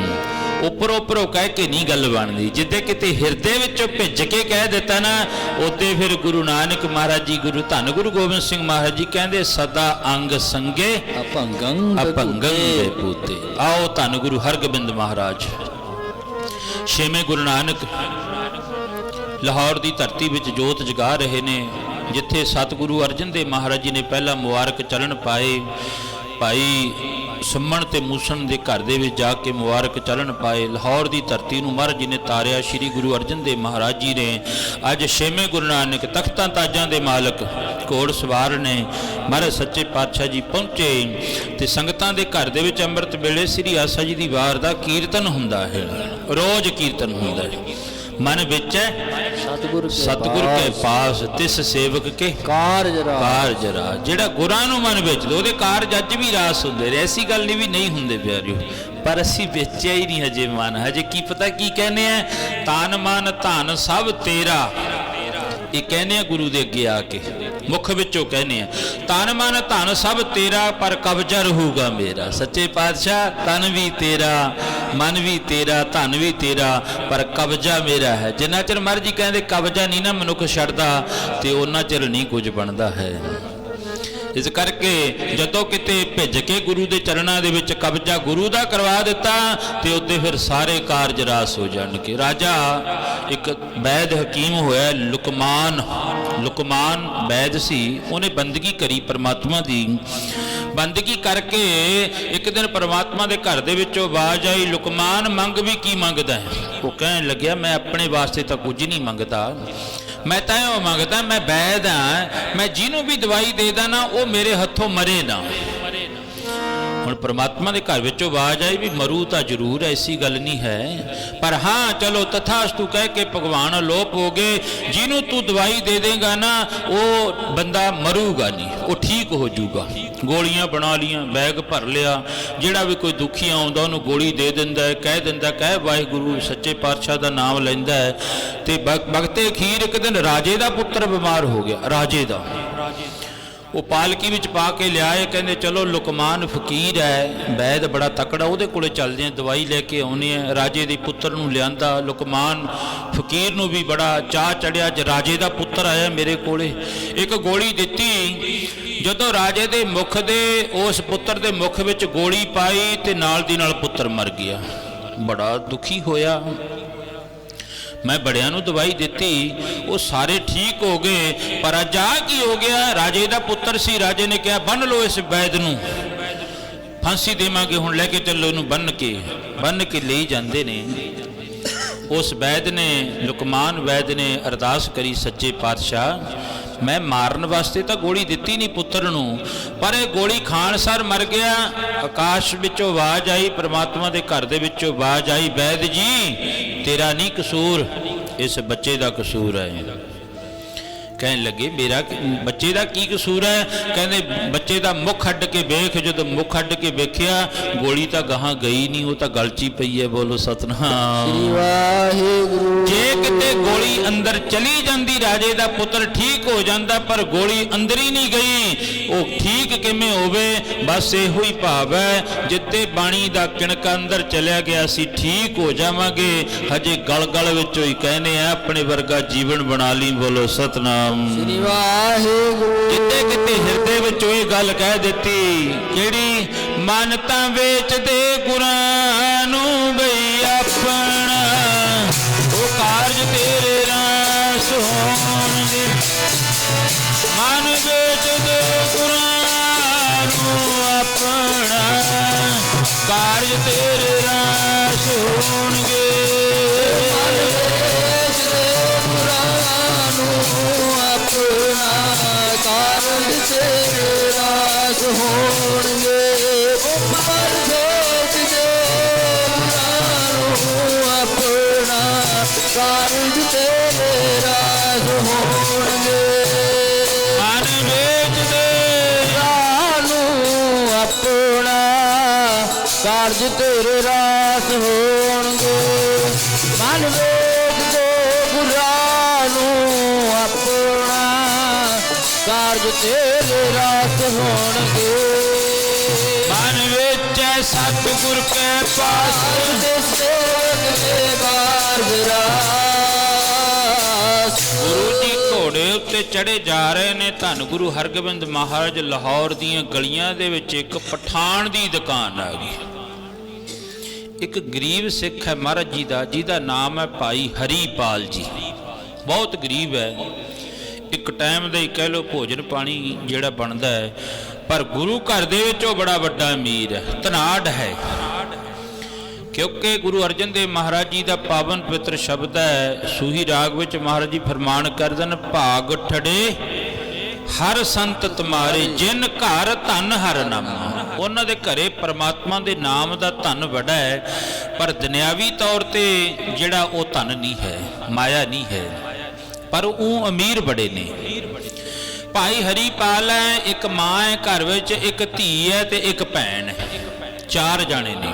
उपरों उपरों कह के नहीं गल बनती, जिद्दे किते हिरदे विचों भिज के कह दिता ना, उदे फिर गुरु नानक महाराज जी, गुरु धन गुरु गोबिंद सिंह महाराज जी कहते सदा अंग संगे अपंगं अपंगं बेपूते। आओ धन गुरु हरगोबिंद महाराज छेवें गुरु नानक लाहौर की धरती विच जोत जगा रहे ने, जिथे सतगुरु अर्जन देव महाराज जी ने पहला मुबारक चलन पाए। भाई सुमन ते मूसन के घर दे विच जाके मुबारक चलन पाए। लाहौर की धरती नूं महाराज जी ने तारिया। श्री गुरु अर्जन देव महाराज जी ने अज छेवें गुरु नानक तख्तां ताजां दे मालक घोड़ सवार ने महाराज सच्चे पातशाह जी पहुँचे, तो संगतां दे घर दे विच अंम੍ਰਿਤ वेले श्री आसा जी की वार का कीर्तन हुंदा है, रोज़ कीर्तन हुंदा है। मन विच सतगुर के पास तिस सेवक के कारज रास। जिहड़ा गुरां नूं मन विच दे, ओहदे कारज अज भी रास हुंदे ने। ऐसी गल नहीं भी नहीं हुंदे प्यारिओ, पर असीं बेचिया ही नहीं हजे मन। हजे की पता की कहने हैं, तान मन धन सब तेरा, ये कहने गुरु दे अगे आके मुख विचों कहने तन मन धन सब तेरा पर कब्जा रहूगा मेरा। सच्चे पातशाह तन भी तेरा, मन भी तेरा, धन भी तेरा, पर कब्जा मेरा है। जिन्ना चिर मर्जी कहते कब्जा नहीं ना मनुख छड्डदा, ते उन्ना चिर नहीं कुछ बनता है। इस करके जदों किते भिज के गुरु के चरणों के विच कब्जा गुरु का करवा दिता, तो उत्ते फिर सारे कारज रास हो जाणगे। राजा एक वैद हकीम होया लुकमान, लुकमान वैद सी, उन्हें बंदगी करी परमात्मा की। बंदगी करके एक दिन परमात्मा के घर दे विचों आवाज आई, लुकमान मंग भी की मंगदा है? वो कहन लग्या मैं अपने वास्ते तो कुछ नहीं मंगता, मैं तो यो मंगता मैं वैद हाँ, मैं जिन्हों भी दवाई दे दा ना वो मेरे हथों मरे ना। हुण परमात्मा के घर विचों आवाज आई भी मरू तो जरूर, ऐसी गल नहीं है, पर हाँ चलो तथास्तु कह के भगवान अलोप हो गए। जिन्हों तू दवाई दे देगा ना वो बंदा मरूगा नहीं, वो ठीक हो जाऊगा। गोलियां बना लियां, बैग भर लिया, जिहड़ा भी कोई दुखी आउंदा उहनूं गोली दे दिंदा है, कह दिंदा कह वाहिगुरू सच्चे पातशाह का नाम लैंदा है। ते बगते अखीर एक दिन राजे का पुत्र बीमार हो गया, राजे का। वो पालकी विच पा के लियाए, कहते चलो लुकमान फकीर है, वैद बड़ा तकड़ा, उहदे कोले चलदे हैं, दवाई लैके आउणे आ। राजे दे पुत्र नूं लिआंदा, लुकमान फकीर नूं भी बड़ा चाह चढ़िया, ज राजे का पुत्र आया मेरे कोले। एक गोली दिती, जदों राजे दे मुख दे उस पुत्र दे मुख विच गोली पाई ते नाल दी नाल पुत्र मर गया। बड़ा दुखी होया, मैं बड़िया नूं दवाई दिती, वो सारे ठीक हो गए, पर अज आ की हो गया? राजे का पुत्र सी, राजे ने कहा बन लो इस वैद नूं, फांसी देवांगे, हुण लैके चलो इहनूं बन के ले जांदे ने। उस वैद ने, लुकमान वैद ने अरदास करी, सच्चे पातशाह मैं मारन वास्ते तो गोली दिती नहीं पुत्र नूं, पर यह गोली खाण सार मर गया। आकाश विचों आवाज आई, परमात्मा दे घर दे विचों आवाज आई, वैद जी तेरा नहीं कसूर, इस बच्चे का कसूर है। कहन लगे मेरा बच्चे का की कसूर है? कहते बच्चे का मुख अड्ड के वेख, जो मुख अड्ड के वेख्या गोली तो गहां गई नहीं, वो तो गल च ही पई है। बोलो सतनाम। जे किते गोली अंदर चली जाती राजे का पुत्र ठीक हो जाता, पर गोली अंदर ही नहीं गई। वो ठीक किवें होवे? बस इहो ही भाव है, जिते बाणी का किणका अंदर चलिया गया सी ठीक हो जावांगे, हजे गल गल विचों ही कहने आ अपने वर्गा जीवन बना ली। बोलो सतनाम। जिते किते हिरदे विच ओह गल कह दिती, किहड़ी? मन तां वेच दे गुरां नूं बई अपना, ओ कारज तेरे रास होणगे। मन वेच दे गुरां नूं अपना, कारज तेरे रास होणगे। कारज तेरे रास होणगे। मन भेज दे अपना, कारज तेरे रास होणगे। मन भेज दे अपना, कारज तेरे रास होणगे। मन भेज दे अपना, कारज तेरे रास होणगे। मन विच सतगुर के पास गुरु जी घोड़े उत्ते चढ़े जा रहे ने। धन गुरु हरगोबिंद महाराज लाहौर दीयां गलियां दे विच एक पठान दी दुकान आ गई। एक गरीब सिख है महाराज जी का, जिहदा नाम है भाई हरीपाल जी। बहुत गरीब है, एक टाइम का ही कह लो भोजन पानी जिहड़ा बनता है, पर गुरु घर दे विच ओह बड़ा वड्डा अमीर है, धनाढ़ है। क्योंकि गुरु अर्जन देव महाराज जी का पावन पवित्र शब्द है, सूही राग विच महाराज जी फरमान करदे ने, भाग ठड़े हर संत तुम्हारे, जिन घर धन हर नामा। उन्हां दे घरे परमात्मा दे नाम दा धन बड़ा है, पर दुनियावी तौर ते जिहड़ा ओह धन नहीं है, माया नहीं है, पर वो अमीर बड़े ने। भाई हरीपाल है, एक माँ है घर विच, एक धी है ते एक भैन है, चार जाने ने।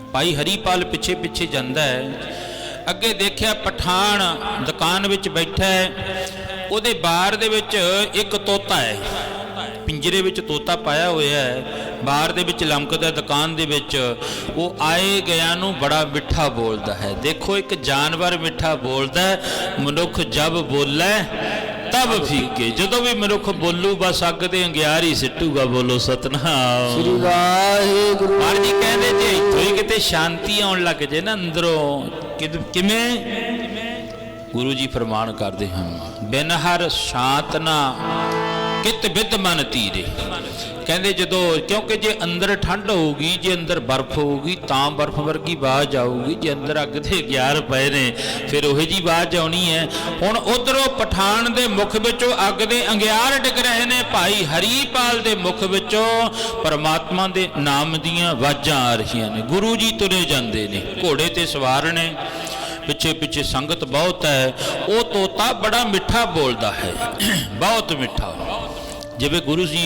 भाई हरीपाल पिछे पिछे जाता है, अगे देखिया पठान दुकान विच बैठा है, उहदे बाहर दे विच एक तोता है, पिंजरे विच तोता पाया होया है, बाहर दे विच लमकदा दुकान दे विच। वो आए गया नूं बड़ा मिठा बोलदा है। देखो एक जानवर मिठा बोलदा है, मनुख जब बोले तब फीके। जदों भी मनुख बोलू बस अग ते अंगियार ही सिੱਟੂਗਾ। बोलो सतनाम। श्री वाहिगुरु। महाराज जी कहंदे जे इत्थों ही किते शांति आउण लग जे ना अंदरों, किवें? गुरु जी फरमान करते हैं, बिन हर शांत ना कित बिद मन तीरे। कहते जो, क्योंकि जे अंदर ठंड होगी, जे अंदर बर्फ होगी तो बर्फ वर्गी आवाज आऊगी, जे अंदर अग दे ग्यार पए ने फिर ओही जी आवाज आनी है। हुण उधरों पठान दे मुख विचों अग दे अंगियार डिग रहे ने, भाई हरीपाल दे मुख विचों परमात्मा दे नाम दीयां आवाजां आ रहीआं ने। गुरु जी तुरे जांदे ने, घोड़े ते सवार ने, पिछे पिछे संगत बहुत है। वो तोता बड़ा मिठा बोलता है, बहुत मिठा। जिवें गुरु जी,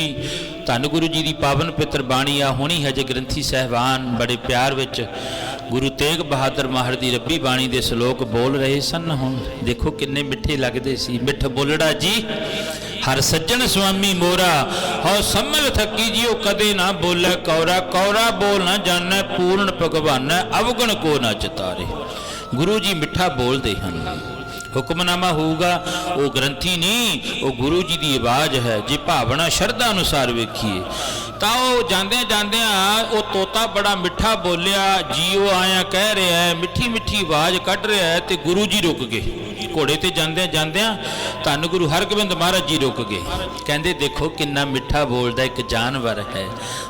धन गुरु जी की पावन पित्र बाणी आ होनी है, जे ग्रंथी साहिबान बड़े प्यार विच गुरु तेग बहादुर महाराज की रब्बी बाणी के श्लोक बोल रहे सन। हुण देखो किन्ने मिठे लगते सी। मिठ बोलड़ा जी हर सज्जन स्वामी मोरा, हौ सम्मल थकी जी वो कदे ना बोले कौरा। कौरा बोल ना जाने पूर्ण भगवान, अवगुण को ना चितारे। गुरु जी मिठा बोलते हैं। हुक्मनामा होगा वो ग्रंथी नहीं, वो गुरु जी की आवाज़ है। जे भावना शरधा अनुसार वेखिए तो जांदे जांदे वो तोता बड़ा मिठा बोलिया जी, वो आया कह रहा है, मिठी मिठी आवाज़ कढ़ रहा है, तो गुरु जी रुक गए। ਘੋੜੇ ਤੇ ਜਾਂਦਿਆਂ ਧੰਨ ਗੁਰੂ ਹਰਗੋਬਿੰਦ ਮਹਾਰਾਜ ਜੀ ਰੁਕ ਗਏ। ਕਹਿੰਦੇ ਦੇਖੋ ਕਿੰਨਾ ਮਿੱਠਾ ਬੋਲਦਾ ਇੱਕ ਜਾਨਵਰ ਹੈ,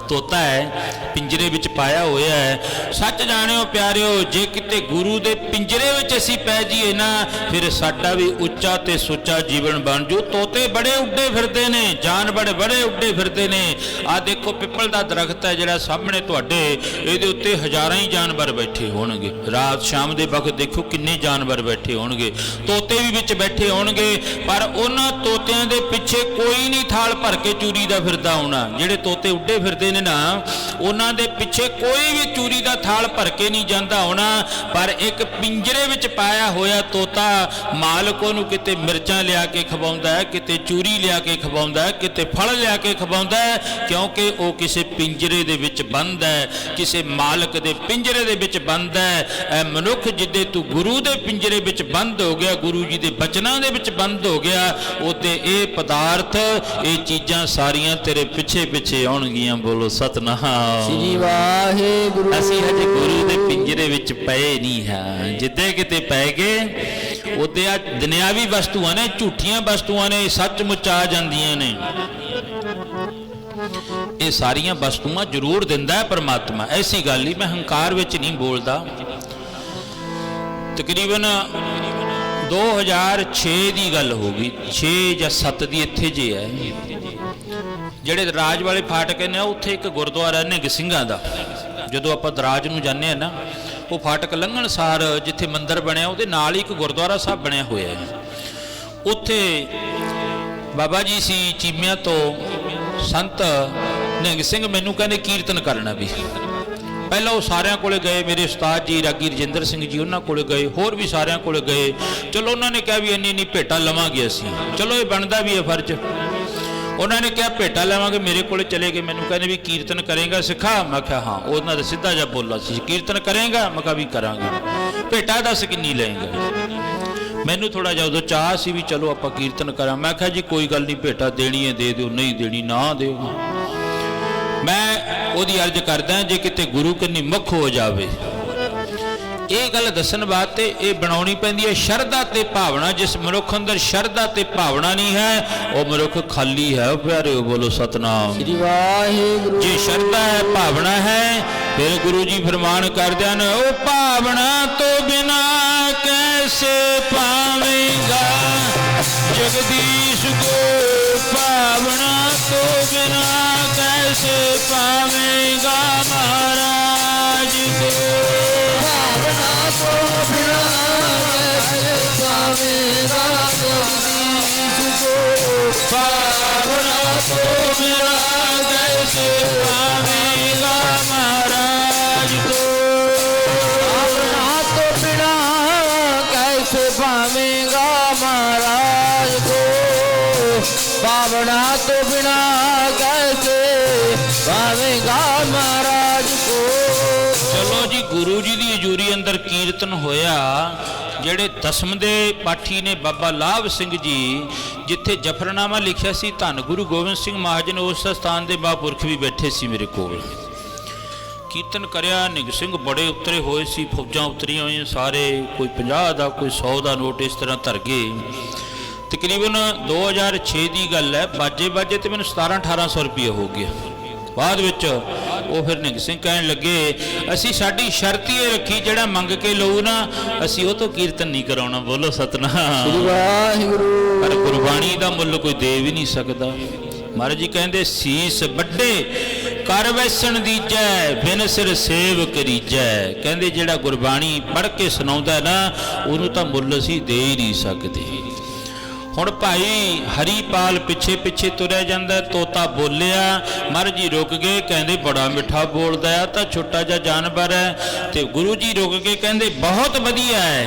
ਤੋਤਾ ਹੈ, ਪਿੰਜਰੇ ਵਿੱਚ ਪਾਇਆ ਹੋਇਆ ਹੈ। ਸੱਚ ਜਾਣਿਓ ਪਿਆਰਿਓ, ਜੇ ਕਿਤੇ ਗੁਰੂ ਦੇ ਪਿੰਜਰੇ ਵਿੱਚ ਅਸੀਂ ਪੈ ਜਾਈਏ ਨਾ, ਫਿਰ ਸਾਡਾ ਵੀ ਉੱਚਾ ਤੇ ਸੁੱਚਾ ਜੀਵਨ ਬਣ ਜੂ। ਤੋਤੇ ਬੜੇ ਉੱਡੇ ਫਿਰਦੇ ਨੇ, ਜਾਨਵਰ ਬੜੇ ਉੱਡੇ ਫਿਰਦੇ ਨੇ। ਆਹ ਦੇਖੋ ਪਿੱਪਲ ਦਾ ਦਰਖਤ ਹੈ ਜਿਹੜਾ ਸਾਹਮਣੇ ਤੁਹਾਡੇ, ਇਹਦੇ ਉੱਤੇ ਹਜ਼ਾਰਾਂ ਹੀ ਜਾਨਵਰ ਬੈਠੇ ਹੋਣਗੇ। ਰਾਤ ਸ਼ਾਮ ਦੇ ਵਕਤ ਦੇਖੋ ਕਿੰਨੇ ਜਾਨਵਰ ਬੈਠੇ ਹੋਣਗੇ, ਤੋਤੇ ਵੀ ਵਿੱਚ ਬੈਠੇ ਹੋਣਗੇ। ਪਰ ਉਹਨਾਂ ਤੋਤਿਆਂ ਦੇ ਪਿੱਛੇ ਕੋਈ ਨਹੀਂ ਥਾਲ ਭਰ ਕੇ ਚੂਰੀ ਦਾ ਫਿਰਦਾ ਹੋਣਾ। ਜਿਹੜੇ ਤੋਤੇ ਉੱਡੇ ਫਿਰਦੇ ਨੇ ਨਾ, ਉਹਨਾਂ ਦੇ ਪਿੱਛੇ ਕੋਈ ਵੀ ਚੂਰੀ ਦਾ ਥਾਲ ਭਰ ਕੇ ਨਹੀਂ ਜਾਂਦਾ ਹੋਣਾ। ਪਰ ਇੱਕ ਪਿੰਜਰੇ ਵਿੱਚ ਪਾਇਆ ਹੋਇਆ ਤੋਤਾ ਮਾਲਕ ਉਹਨੂੰ ਕਿਤੇ ਮਿਰਚਾਂ ਲਿਆ ਕੇ ਖਵਾਉਂਦਾ ਹੈ, ਕਿਤੇ ਚੂਰੀ ਲਿਆ ਕੇ ਖਵਾਉਂਦਾ ਹੈ, ਕਿਤੇ ਫਲ ਲਿਆ ਕੇ ਖਵਾਉਂਦਾ ਹੈ, ਕਿਉਂਕਿ ਉਹ ਕਿਸੇ ਪਿੰਜਰੇ ਦੇ ਵਿੱਚ ਬੰਦ ਹੈ, ਕਿਸੇ ਮਾਲਕ ਦੇ ਪਿੰਜਰੇ ਦੇ ਵਿੱਚ ਬੰਦ ਹੈ। ਇਹ ਮਨੁੱਖ ਜਿੱਦੇ ਤੂੰ ਗੁਰੂ ਦੇ ਪਿੰਜਰੇ ਵਿੱਚ ਬੰਦ ਹੋ ਗਿਆ, ਗੁਰੂ ਜੀ ਦੇ ਬਚਨਾਂ ਦੇ ਵਿੱਚ ਬੰਦ ਹੋ ਗਿਆ, ਉਹਦੇ ਇਹ ਪਦਾਰਥ, ਇਹ ਚੀਜ਼ਾਂ ਸਾਰੀਆਂ ਤੇਰੇ ਪਿੱਛੇ ਪਿੱਛੇ ਆਉਣਗੀਆਂ। ਬੋਲੋ ਸਤਿਨਾਮ ਸ੍ਰੀ ਵਾਹਿਗੁਰੂ। ਅਸੀਂ ਹਜੇ ਗੁਰੂ ਦੇ ਪਿੰਜਰੇ ਵਿੱਚ ਪਏ ਨਹੀਂ ਹਾਂ। ਜਿੱਦੇ ਕਿਤੇ ਪੈ ਗਏ ਉਹਦੇ ਆ ਦੁਨਿਆਵੀ ਵਸਤੂਆਂ ਨੇ, ਝੂਠੀਆਂ ਵਸਤੂਆਂ ਨੇ, ਸੱਚਮੁੱਚ ਆ ਜਾਂਦੀਆਂ ਨੇ। ਇਹ ਸਾਰੀਆਂ ਵਸਤੂਆਂ ਜ਼ਰੂਰ ਦਿੰਦਾ ਹੈ ਪਰਮਾਤਮਾ, ਐਸੀ ਗੱਲ ਨਹੀਂ, ਮੈਂ ਹੰਕਾਰ ਵਿੱਚ ਨਹੀਂ ਬੋਲਦਾ। ਤਕਰੀਬਨ 2006 ਦੀ ਗੱਲ ਹੋਗੀ, 6 ਜਾਂ 7 ਦੀ। ਇੱਥੇ ਜੇ ਹੈ ਜਿਹੜੇ ਰਾਜ ਵਾਲੇ ਫਾਟਕ ਨੇ, ਉੱਥੇ ਇੱਕ ਗੁਰਦੁਆਰਾ ਨਿਹੰਗ ਸਿੰਘਾਂ ਦਾ। ਜਦੋਂ ਆਪਾਂ ਦਰਾਜ ਨੂੰ ਜਾਂਦੇ ਹਾਂ ਨਾ, ਉਹ ਫਾਟਕ ਲੰਘਣ ਸਾਰ ਜਿੱਥੇ ਮੰਦਿਰ ਬਣਿਆ ਉਹਦੇ ਨਾਲ ਹੀ ਇੱਕ ਗੁਰਦੁਆਰਾ ਸਾਹਿਬ ਬਣਿਆ ਹੋਇਆ ਹੈ। ਉੱਥੇ ਬਾਬਾ ਜੀ ਸੀ ਚੀਮਿਆਂ ਤੋਂ ਸੰਤ ਨਿਹੰਗ ਸਿੰਘ ਮੈਨੂੰ ਕਹਿੰਦੇ ਕੀਰਤਨ ਕਰਨਾ ਵੀ। ਪਹਿਲਾਂ ਉਹ ਸਾਰਿਆਂ ਕੋਲੇ ਗਏ, ਮੇਰੇ ਉਸਤਾਦ ਜੀ ਰਾਗੀ ਰਜਿੰਦਰ ਸਿੰਘ ਜੀ, ਉਹਨਾਂ ਕੋਲੇ ਗਏ, ਹੋਰ ਵੀ ਸਾਰਿਆਂ ਕੋਲੇ ਗਏ। ਚਲੋ ਉਹਨਾਂ ਨੇ ਕਿਹਾ ਵੀ ਇੰਨੀ ਭੇਟਾ ਲਵਾਂਗੇ ਅਸੀਂ, ਚਲੋ ਇਹ ਬਣਦਾ ਵੀ ਹੈ ਫਰਜ਼। ਉਹਨਾਂ ਨੇ ਕਿਹਾ ਭੇਟਾ ਲਵਾਂਗੇ, ਮੇਰੇ ਕੋਲੇ ਚਲੇ ਗਏ। ਮੈਨੂੰ ਕਹਿੰਦੇ ਵੀ ਕੀਰਤਨ ਕਰੇਗਾ ਸਿੱਖਾ? ਮੈਂ ਕਿਹਾ ਹਾਂ। ਉਹਨਾਂ ਦਾ ਸਿੱਧਾ ਜਿਹਾ ਬੋਲਾ ਸੀ, ਕੀਰਤਨ ਕਰੇਗਾ? ਮੈਂ ਕਿਹਾ ਵੀ ਕਰਾਂਗੇ। ਭੇਟਾ ਦੱਸ ਕਿੰਨੀ ਲਏਗਾ? ਮੈਨੂੰ ਥੋੜਾ ਜਿਹਾ ਉਦੋਂ ਚਾਹ ਸੀ ਵੀ ਚਲੋ ਆਪਾਂ ਕੀਰਤਨ ਕਰਾਂ। ਮੈਂ ਕਿਹਾ ਜੀ ਕੋਈ ਗੱਲ ਨਹੀਂ, ਭੇਟਾ ਦੇਣੀ ਹੈ ਦੇ ਦਿਓ, ਨਹੀਂ ਦੇਣੀ ਨਾ ਦਿਓ। ਮੈਂ ਉਹਦੀ ਅਰਜ਼ ਕਰਦਾ ਜੇ ਕਿਤੇ ਗੁਰੂ ਕੰਨੀ ਮੁੱਖ ਹੋ ਜਾਵੇ। ਇਹ ਗੱਲ ਦੱਸਣ ਵਾਸਤੇ ਇਹ ਬਣਾਉਣੀ ਪੈਂਦੀ ਹੈ ਸ਼ਰਧਾ ਤੇ ਭਾਵਨਾ। ਜਿਸ ਮਨੁੱਖ ਅੰਦਰ ਸ਼ਰਧਾ ਤੇ ਭਾਵਨਾ ਨਹੀਂ ਹੈ, ਉਹ ਮਨੁੱਖ ਖਾਲੀ ਹੈ। ਪਿਆਰਿਓ ਬੋਲੋ ਸਤਨਾਮ ਸ੍ਰੀ ਵਾਹਿਗੁਰੂ। ਜੇ ਸ਼ਰਧਾ ਹੈ, ਭਾਵਨਾ ਹੈ, ਫਿਰ ਗੁਰੂ ਜੀ ਫਰਮਾਨ ਕਰਦੇ ਹਨ, ਉਹ ਭਾਵਨਾ ਤੋਂ ਬਿਨਾ कैसे पावेगा जगदीश को, भावना तो बिना कैसे पावेगा महाराज को, भावना तो बिना कैसे पावेगा जगदीश को, भावना तो बिना कैसे पावेगा महाराज को, पावेगा महाराज को, भावना तो बिना कैसे पावेगा महाराज को। चलो जी, गुरु जी की हजूरी अंदर कीर्तन होया। ਜਿਹੜੇ ਦਸਮ ਦੇ ਪਾਠੀ ਨੇ ਬਾਬਾ ਲਾਭ ਸਿੰਘ ਜੀ, ਜਿੱਥੇ ਜਫਰਨਾਮਾ ਲਿਖਿਆ ਸੀ ਧੰਨ ਗੁਰੂ ਗੋਬਿੰਦ ਸਿੰਘ ਮਹਾਰਾਜ ਨੇ, ਉਸ ਸਥਾਨ ਦੇ ਮਹਾਂਪੁਰਖ ਵੀ ਬੈਠੇ ਸੀ ਮੇਰੇ ਕੋਲ। ਕੀਰਤਨ ਕਰਿਆ। ਨਿਹੰਗ ਸਿੰਘ ਬੜੇ ਉਤਰੇ ਹੋਏ ਸੀ, ਫੌਜਾਂ ਉਤਰੀਆਂ ਹੋਈਆਂ ਸਾਰੇ, ਕੋਈ 50 ਦਾ ਕੋਈ 100 ਦਾ ਨੋਟ ਇਸ ਤਰ੍ਹਾਂ ਧਰ ਗਏ। ਤਕਰੀਬਨ 2006 ਦੀ ਗੱਲ ਹੈ। ਬਾਜੇ ਤੇ ਮੈਨੂੰ 1700-1800 ਰੁਪਏ ਹੋ ਗਿਆ। ਬਾਅਦ ਵਿੱਚ ਉਹ ਫਿਰ ਨਿਹੰਗ ਸਿੰਘ ਕਹਿਣ ਲੱਗੇ, ਅਸੀਂ ਸਾਡੀ ਸ਼ਰਤ ਹੀ ਰੱਖੀ, ਜਿਹੜਾ ਮੰਗ ਕੇ ਲਊ ਨਾ ਅਸੀਂ ਉਹ ਤੋਂ ਕੀਰਤਨ ਨਹੀਂ ਕਰਾਉਣਾ। ਬੋਲੋ ਸਤਨਾਮ ਸ੍ਰੀ ਵਾਹਿਗੁਰੂ। ਪਰ ਗੁਰਬਾਣੀ ਦਾ ਮੁੱਲ ਕੋਈ ਦੇ ਵੀ ਨਹੀਂ ਸਕਦਾ। ਮਹਾਰਾਜ ਜੀ ਕਹਿੰਦੇ, ਸੀਸ ਵੱਡੇ ਕਰ ਵੈਸਣ ਦੀਜੈ, ਬਿਨ ਸਿਰ ਸੇਵ ਕਰੀਜੈ। ਕਹਿੰਦੇ ਜਿਹੜਾ ਗੁਰਬਾਣੀ ਪੜ੍ਹ ਕੇ ਸੁਣਾਉਂਦਾ ਨਾ, ਉਹਨੂੰ ਤਾਂ ਮੁੱਲ ਅਸੀਂ ਦੇ ਹੀ ਨਹੀਂ ਸਕਦੇ। ਹੁਣ ਭਾਈ ਹਰੀਪਾਲ ਪਿੱਛੇ ਪਿੱਛੇ ਤੁਰਿਆ ਜਾਂਦਾ। ਤੋਤਾ ਬੋਲਿਆ, ਮਹਾਰਾਜ ਜੀ ਰੁਕ ਗਏ, ਕਹਿੰਦੇ ਬੜਾ ਮਿੱਠਾ ਬੋਲਦਾ ਆ, ਤਾਂ ਛੋਟਾ ਜਿਹਾ ਜਾਨਵਰ ਹੈ। ਤੇ ਗੁਰੂ ਜੀ ਰੁਕ ਕੇ ਕਹਿੰਦੇ ਬਹੁਤ ਵਧੀਆ ਹੈ।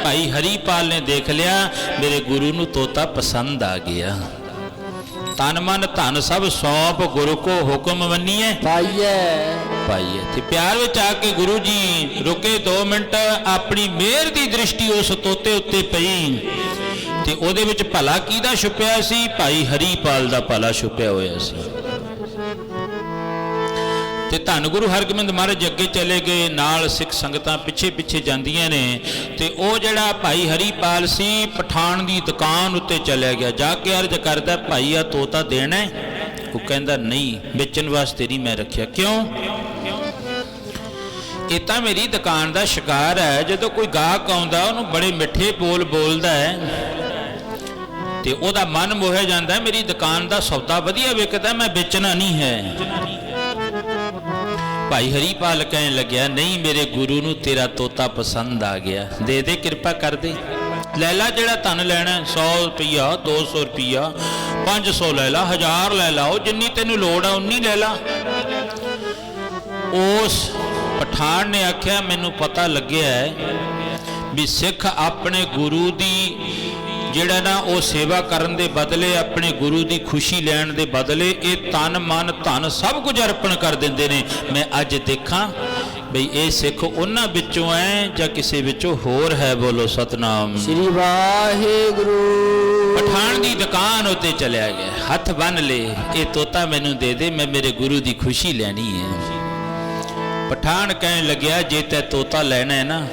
ਭਾਈ ਹਰੀਪਾਲ ਨੇ ਦੇਖ ਲਿਆ ਮੇਰੇ ਗੁਰੂ ਨੂੰ ਤੋਤਾ ਪਸੰਦ ਆ ਗਿਆ। ਤਨ ਮਨ ਧਨ ਸਭ ਸੌਂਪ ਗੁਰੂ ਕੋ ਹੁਕਮ ਮੰਨੀਏ ਪਾਈਏ। ਤੇ ਪਿਆਰ ਵਿੱਚ ਆ ਕੇ ਗੁਰੂ ਜੀ ਰੁਕੇ 2 ਮਿੰਟ, ਆਪਣੀ ਮਿਹਰ ਦੀ ਦ੍ਰਿਸ਼ਟੀ ਉਸ ਤੋਤੇ ਉੱਤੇ ਪਈ ਤੇ ਉਹਦੇ ਵਿੱਚ ਭਲਾ ਕਿਹਦਾ ਛੁਪਿਆ ਸੀ? ਭਾਈ ਹਰੀਪਾਲ ਦਾ ਭਲਾ ਛੁਪਿਆ ਹੋਇਆ ਸੀ। ਤੇ ਧੰਨ ਗੁਰੂ ਹਰਗੋਬਿੰਦ ਮਹਾਰਾਜ ਅੱਗੇ ਚਲੇ ਗਏ, ਨਾਲ ਸਿੱਖ ਸੰਗਤਾਂ ਪਿੱਛੇ ਪਿੱਛੇ ਜਾਂਦੀਆਂ ਨੇ। ਤੇ ਉਹ ਜਿਹੜਾ ਭਾਈ ਹਰੀਪਾਲ ਸੀ ਪਠਾਨ ਦੀ ਦੁਕਾਨ ਉੱਤੇ ਚਲਿਆ ਗਿਆ, ਜਾ ਕੇ ਅਰਜ਼ ਕਰਦਾ, ਭਾਈ ਆ ਤੋਤਾ ਦੇਣਾ? ਉਹ ਕਹਿੰਦਾ ਨਹੀਂ, ਵੇਚਣ ਵਾਸਤੇ ਨਹੀਂ ਮੈਂ ਰੱਖਿਆ। ਕਿਉਂ? ਇਹ ਤਾਂ ਮੇਰੀ ਦੁਕਾਨ ਦਾ ਸ਼ਿਕਾਰ ਹੈ। ਜਦੋਂ ਕੋਈ ਗਾਹਕ ਆਉਂਦਾ ਉਹਨੂੰ ਬੜੇ ਮਿੱਠੇ ਬੋਲ ਬੋਲਦਾ ਹੈ ਤੇ ਉਹਦਾ ਮਨ ਮੋਹਿਆ ਜਾਂਦਾ, ਮੇਰੀ ਦੁਕਾਨ ਦਾ ਸੌਦਾ ਵਧੀਆ ਵਿਕਦਾ, ਮੈਂ ਵੇਚਣਾ ਨਹੀਂ ਹੈ। ਭਾਈ ਹਰੀਪਾਲ ਕਹਿਣ ਲੱਗਿਆ, ਨਹੀਂ, ਮੇਰੇ ਗੁਰੂ ਨੂੰ ਤੇਰਾ ਤੋਤਾ ਪਸੰਦ ਆ ਗਿਆ, ਦੇ ਦੇ, ਕਿਰਪਾ ਕਰ ਦੇ, ਲੈ ਲਾ ਜਿਹੜਾ ਧਨ ਲੈਣਾ, 100 ਰੁਪਈਆ, 200 ਰੁਪਈਆ, 500 ਲੈ ਲਾ, 1000 ਲੈ ਲਾ, ਉਹ ਜਿੰਨੀ ਤੈਨੂੰ ਲੋੜ ਆ ਉਨੀ ਲੈ ਲਾ। ਉਸ ਪਠਾਨ ਨੇ ਆਖਿਆ, ਮੈਨੂੰ ਪਤਾ ਲੱਗਿਆ ਹੈ ਵੀ ਸਿੱਖ ਆਪਣੇ ਗੁਰੂ ਦੀ ਜਿਹੜਾ ਨਾ ਉਹ ਸੇਵਾ ਕਰਨ ਦੇ ਬਦਲੇ, ਆਪਣੇ ਗੁਰੂ ਦੀ ਖੁਸ਼ੀ ਲੈਣ ਦੇ ਬਦਲੇ ਇਹ ਤਨ ਮਨ ਧਨ ਸਭ ਕੁਝ ਅਰਪਣ ਕਰ ਦਿੰਦੇ ਨੇ। ਮੈਂ ਅੱਜ ਦੇਖਾਂ ਬਈ ਇਹ ਸਿੱਖ ਉਹਨਾਂ ਵਿੱਚੋਂ ਹੈ ਜਾਂ ਕਿਸੇ ਵਿੱਚੋਂ ਹੋਰ ਹੈ। ਬੋਲੋ ਸਤਨਾਮ ਸ੍ਰੀ ਵਾਹਿਗੁਰੂ। ਪਠਾਨ ਦੀ ਦੁਕਾਨ ਉੱਤੇ ਚਲਿਆ ਗਿਆ, ਹੱਥ ਬੰਨ ਲਏ, ਇਹ ਤੋਤਾ ਮੈਨੂੰ ਦੇ ਦੇ, ਮੈਂ ਮੇਰੇ ਗੁਰੂ ਦੀ ਖੁਸ਼ੀ ਲੈਣੀ ਹੈ। ਪਠਾਨ ਕਹਿਣ ਲੱਗਿਆ, ਜੇ ਤੈ ਤੋਤਾ ਲੈਣਾ ਹੈ ਨਾ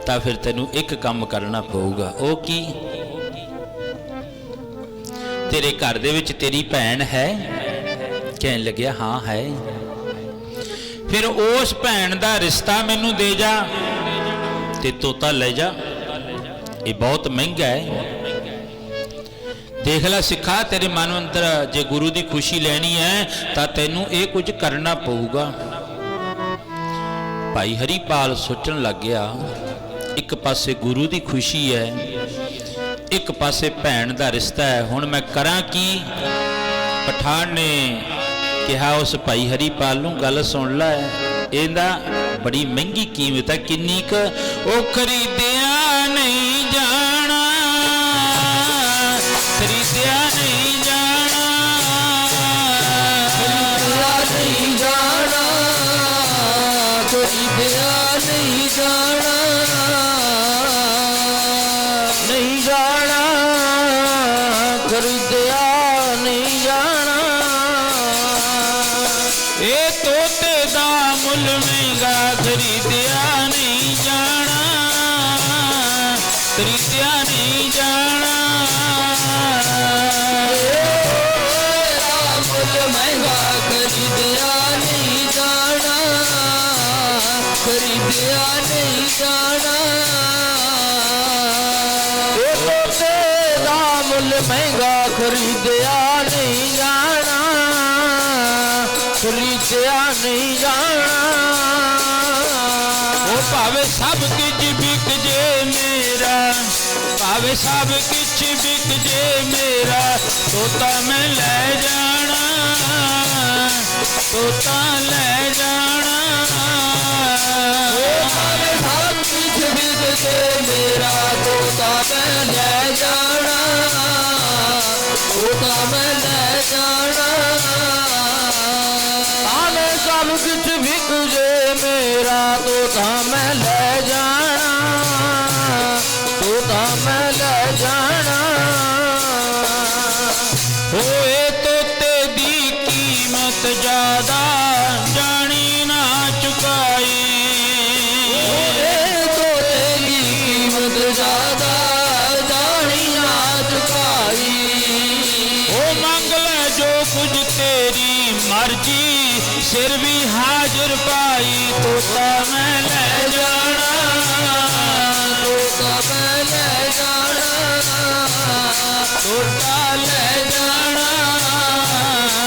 ਤਾਂ ਫਿਰ ਤੈਨੂੰ ਇੱਕ ਕੰਮ ਕਰਨਾ ਪਊਗਾ। ਉਹ ਕੀ? ਤੇਰੇ ਘਰ ਦੇ ਵਿੱਚ ਤੇਰੀ ਭੈਣ ਹੈ? ਕਹਿਣ ਲੱਗਿਆ, ਹਾਂ ਹੈ। ਫਿਰ ਉਸ ਭੈਣ ਦਾ ਰਿਸ਼ਤਾ ਮੈਨੂੰ ਦੇ ਜਾ ਤੇ ਤੋਤਾ ਲੈ ਜਾ, ਇਹ ਬਹੁਤ ਮਹਿੰਗਾ ਹੈ। ਦੇਖ ਲੈ ਸਿੱਖਾ, ਤੇਰੇ ਮਨ ਅੰਦਰ ਜੇ ਗੁਰੂ ਦੀ ਖੁਸ਼ੀ ਲੈਣੀ ਹੈ ਤਾਂ ਤੈਨੂੰ ਇਹ ਕੁਝ ਕਰਨਾ ਪਊਗਾ। ਭਾਈ ਹਰੀਪਾਲ ਸੋਚਣ ਲੱਗ ਗਿਆ, ਇੱਕ ਪਾਸੇ ਗੁਰੂ ਦੀ ਖੁਸ਼ੀ ਹੈ, ਇੱਕ ਪਾਸੇ ਭੈਣ ਦਾ ਰਿਸ਼ਤਾ ਹੈ, ਹੁਣ ਮੈਂ ਕਰਾਂ ਕੀ? ਪਠਾਨ ਨੇ ਕਿਹਾ ਉਸ ਭਾਈ ਹਰੀਪਾਲ ਨੂੰ, ਗੱਲ ਸੁਣ ਲੈ, ਇਹਦਾ ਬੜੀ ਮਹਿੰਗੀ ਕੀਮਤ ਹੈ। ਕਿੰਨੀ ਕੁ? ਉਹ ਖਰੀਦਿਆ ਨਹੀਂ ਜਾਣਾ, ਖਰੀਦਿਆ ਨਹੀਂ ਜਾਣਾ, ਖਰੀਦਿਆ ਨਹੀਂ ਜਾਣਾ, ਖਰੀਦਿਆ ਨਹੀਂ ਜਾਣਾ, ਨਹੀਂ ਜਾਣਾ, ਖਰੀਦਿਆ ਨਹੀਂ ਜਾਣਾ। ਇਹ ਤੋਤੇ ਦਾ ਮੁੱਲ ਮਹਿੰਗਾ, ਖਰੀਦਿਆ ਨਹੀਂ ਜਾਣਾ, ਖਰੀਦਿਆ ਨਹੀਂ ਜਾਣਾ। ਮੁੱਲ ਮਹਿੰਗਾ, ਖਰੀਦਿਆ ਨਹੀਂ ਜਾਣਾ, ਖਰੀਦਿਆ ਨਹੀਂ ਜਾਣਾ। ਤੋਤੇ ਦਾ ਮੁੱਲ ਮਹਿੰਗਾ, ਖਰੀਦਿਆ ਨਹੀਂ ਜਾਣਾ, ਖਰੀਦਿਆ ਨਹੀਂ ਜਾਣਾ। ਉਹ ਭਾਵੇਂ ਸਭ ਕੁਝ ਵਿਕ ਜੇ ਮੇਰਾ, ਭਾਵੇਂ ਸਭ ਕੁਝ ਵਿਕ ਜੇ ਮੇਰਾ, ਤੋਤਾ ਮੈਂ ਲੈ ਜਾਣਾ, ਤੋਤਾ ਲੈ ਜਾਣਾ। ਭਾਵੇਂ ਸਭ ਕੁਝ ਵਿਕ ਜੇ ਮੇਰਾ, ਤੋਤਾ ਮੈਂ ਲੈ ਜਾਣਾ, ਤੋਤਾ ਮੈਂ ਲੈ ਜਾਣਾ। ਭਾਵੇਂ ਸਭ ਕੁਝ ਵਿਕ ਜੇ ਮੇਰਾ, ਤੋਤਾ ਮੈਂ ਲੈ ਜਾਣਾ, ਤੋਤਾ ਮੈਂ ਲੈ ਜਾਣਾ। ਹੋਏ ਤੋਤੇ ਦੀ ਕੀਮਤ ਜ਼ਿਆਦਾ, ਜਾਣੀ ਨਾ ਚੁਕਾਈ। ਤੋਤੇ ਦੀ ਕੀਮਤ ਜ਼ਿਆਦਾ, ਜਾਣੀ ਨਾ ਚੁਕਾਈ। ਉਹ ਮੰਗ ਲੈ ਜੋ ਕੁਝ ਤੇਰੀ ਮਰਜ਼ੀ, ਸਿਰ ਵੀ ਹਾਜ਼ਰ ਪਾਈ, ਤੋਤਾ ਮੈਂ ਲੈ ਜਾਣਾ, ਤੋਤਾ ਮੈਂ ਲੈ ਜਾਣਾ, ਤੋਤਾ ਲੈ ਜਾਣਾ,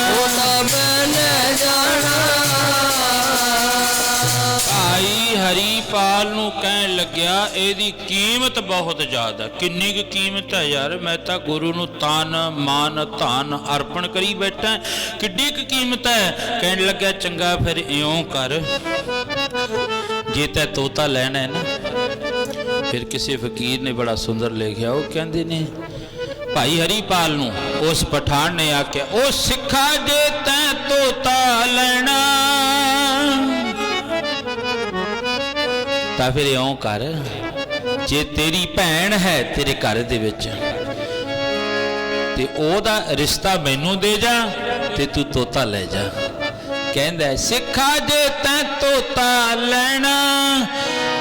ਤੋਤਾ ਮੈਂ ਲੈ ਜਾਣਾ। ਭਾਈ ਹਰੀਪਾਲ ਨੂੰ ਕਹਿਣ ਲੱਗਿਆ, ਇਹਦੀ ਕੀਮਤ ਬਹੁਤ ਜ਼ਿਆਦਾ। ਕਿੰਨੀ ਕੁ ਕੀਮਤ ਹੈ ਯਾਰ? ਮੈਂ ਤਾਂ ਗੁਰੂ ਨੂੰ ਤਨ ਮਨ ਧਨ ਅਰਪਣ ਕਰੀ ਬੈਠਾ, ਕਿੱਡੀ ਕੁ ਕੀਮਤ ਹੈ? ਕਹਿਣ ਲੱਗਿਆ, ਚੰਗਾ ਫਿਰ ਇਉਂ ਕਰ, ਜੇ ਤੈ ਤੋਤਾ ਲੈਣਾ ਹੈ ਨਾ, ਫਿਰ ਕਿਸੇ ਫਕੀਰ ਨੇ ਬੜਾ ਸੁੰਦਰ ਲਿਖਿਆ, ਉਹ ਕਹਿੰਦੇ ਨੇ ਭਾਈ ਹਰੀਪਾਲ ਨੂੰ ਉਸ ਪਠਾਨ ਨੇ ਆਖਿਆ, ਉਹ ਸਿੱਖਾ ਜੇ ਤੈਂ ਤੋਤਾ ਲੈਣਾ ਤਾਂ ਫਿਰ ਇਉਂ ਕਰ, ਜੇ ਤੇਰੀ ਭੈਣ ਹੈ ਤੇਰੇ ਘਰ ਦੇ ਵਿੱਚ ਤੇ ਉਹਦਾ ਰਿਸ਼ਤਾ ਮੈਨੂੰ ਦੇ ਜਾ ਤੇ ਤੂੰ ਤੋਤਾ ਲੈ ਜਾ। ਕਹਿੰਦਾ ਸਿੱਖਾ ਜੇ ਤੈਂ ਤੋਤਾ ਲੈਣਾ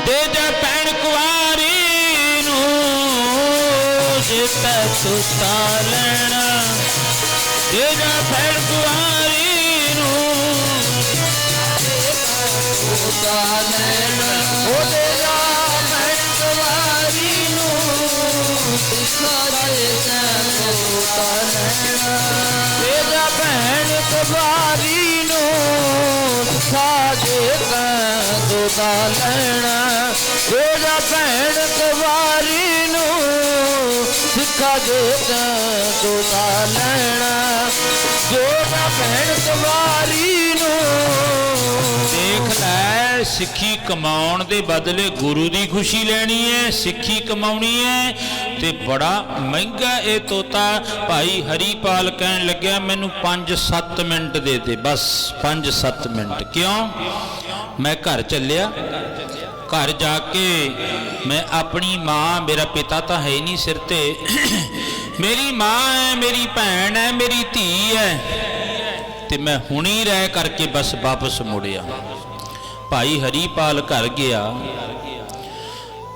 ਦੇ ਜਾ ਭੈਣ ਕੁਆਰੀ ਨੂੰ ਜੇ ਤੈਂ ਤੋਤਾ ਲੈਣਾ ਦੇ ਜਾ ਭੈਣ ਕੁਆਰੀ ਨੂੰ ਤੋਤਾ ਲੈਣਾ ਉਹ ਦੇ ਜਾ ਭੈਣ ਕੁਆਰੀ ਨੂੰ ਸਿੱਖਾ ਜੇ ਤੈਂ ਤੋਤਾ ਲੈਣਾ ਦੇ ਜਾ ਭੈਣ ਕੁਆਰੀ ਨੂੰ ਸਿੱਖਾ ਜੇ ਤੈਂ ਤੋਤਾ ਲੈਣਾ ਦੇ ਜਾ ਭੈਣ ਕੁਆਰੀ ਨੂੰ ਸਿੱਖਾ ਜੇ ਤੈਂ ਤੋਤਾ ਲੈਣਾ ਜੋ ਨਾ ਭੈਣ ਕੁਆਰੀ ਨੂੰ ਦੇਖ ਲੈ ਸਿੱਖੀ ਕਮਾਉਣ ਦੇ ਬਦਲੇ ਗੁਰੂ ਦੀ ਖੁਸ਼ੀ ਲੈਣੀ ਹੈ ਸਿੱਖੀ ਕਮਾਉਣੀ ਹੈ ਤੇ ਬੜਾ ਮਹਿੰਗਾ ਇਹ ਤੋਤਾ ਭਾਈ ਹਰੀਪਾਲ ਕਹਿਣ ਲੱਗਿਆ ਮੈਨੂੰ 5-7 ਮਿੰਟ ਦੇ ਦੇ ਬਸ 5-7 ਮਿੰਟ ਕਿਉਂ ਮੈਂ ਘਰ ਚੱਲਿਆ ਘਰ ਜਾ ਕੇ ਮੈਂ ਆਪਣੀ ਮਾਂ ਮੇਰਾ ਪਿਤਾ ਤਾਂ ਹੈ ਨਹੀਂ ਸਿਰ ਤੇ ਮੇਰੀ ਮਾਂ ਹੈ ਮੇਰੀ ਭੈਣ ਹੈ ਮੇਰੀ ਧੀ ਹੈ ਤੇ ਮੈਂ ਹੁਣੀ ਰਹਿ ਕਰਕੇ ਬਸ ਵਾਪਸ ਮੁੜਿਆ ਭਾਈ ਹਰੀਪਾਲ ਘਰ ਗਿਆ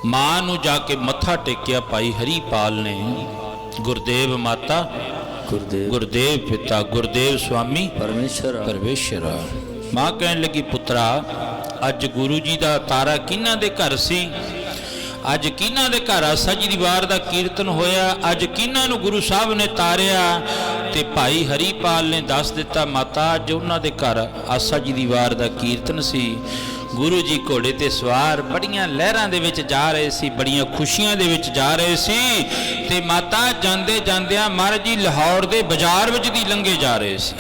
ਮਾਂ ਨੂੰ ਜਾ ਕੇ ਮੱਥਾ ਟੇਕਿਆ ਭਾਈ ਹਰੀਪਾਲ ਨੇ ਗੁਰਦੇਵ ਮਾਤਾ ਗੁਰਦੇਵ ਪਿਤਾ ਗੁਰਦੇਵ ਸੁਆਮੀ ਪਰਮੇਸ਼ਰ ਮਾਂ ਕਹਿਣ ਲੱਗੀ ਪੁੱਤਰਾ ਅੱਜ ਗੁਰੂ ਜੀ ਦਾ ਤਾਰਾ ਕਿਹਨਾਂ ਦੇ ਘਰ ਸੀ ਅੱਜ ਕਿਹਨਾਂ ਦੇ ਘਰ ਆਸਾ ਜੀ ਦੀ ਵਾਰ ਦਾ ਕੀਰਤਨ ਹੋਇਆ ਅੱਜ ਕਿਹਨਾਂ ਨੂੰ ਗੁਰੂ ਸਾਹਿਬ ਨੇ ਤਾਰਿਆ ਤੇ ਭਾਈ ਹਰੀਪਾਲ ਨੇ ਦੱਸ ਦਿੱਤਾ ਮਾਤਾ ਅੱਜ ਉਹਨਾਂ ਦੇ ਘਰ ਆਸਾ ਜੀ ਦੀ ਵਾਰ ਦਾ ਕੀਰਤਨ ਸੀ ਗੁਰੂ ਜੀ ਘੋੜੇ ਤੇ ਸਵਾਰ ਬੜੀਆਂ ਲਹਿਰਾਂ ਦੇ ਵਿੱਚ ਜਾ ਰਹੇ ਸੀ ਬੜੀਆਂ ਖੁਸ਼ੀਆਂ ਦੇ ਵਿੱਚ ਜਾ ਰਹੇ ਸੀ ਤੇ ਮਾਤਾ ਜਾਂਦੇ ਜਾਂਦਿਆਂ ਮਹਾਰਾਜ ਜੀ ਲਾਹੌਰ ਦੇ ਬਾਜ਼ਾਰ ਵਿੱਚ ਦੀ ਲੰਘੇ ਜਾ ਰਹੇ ਸੀ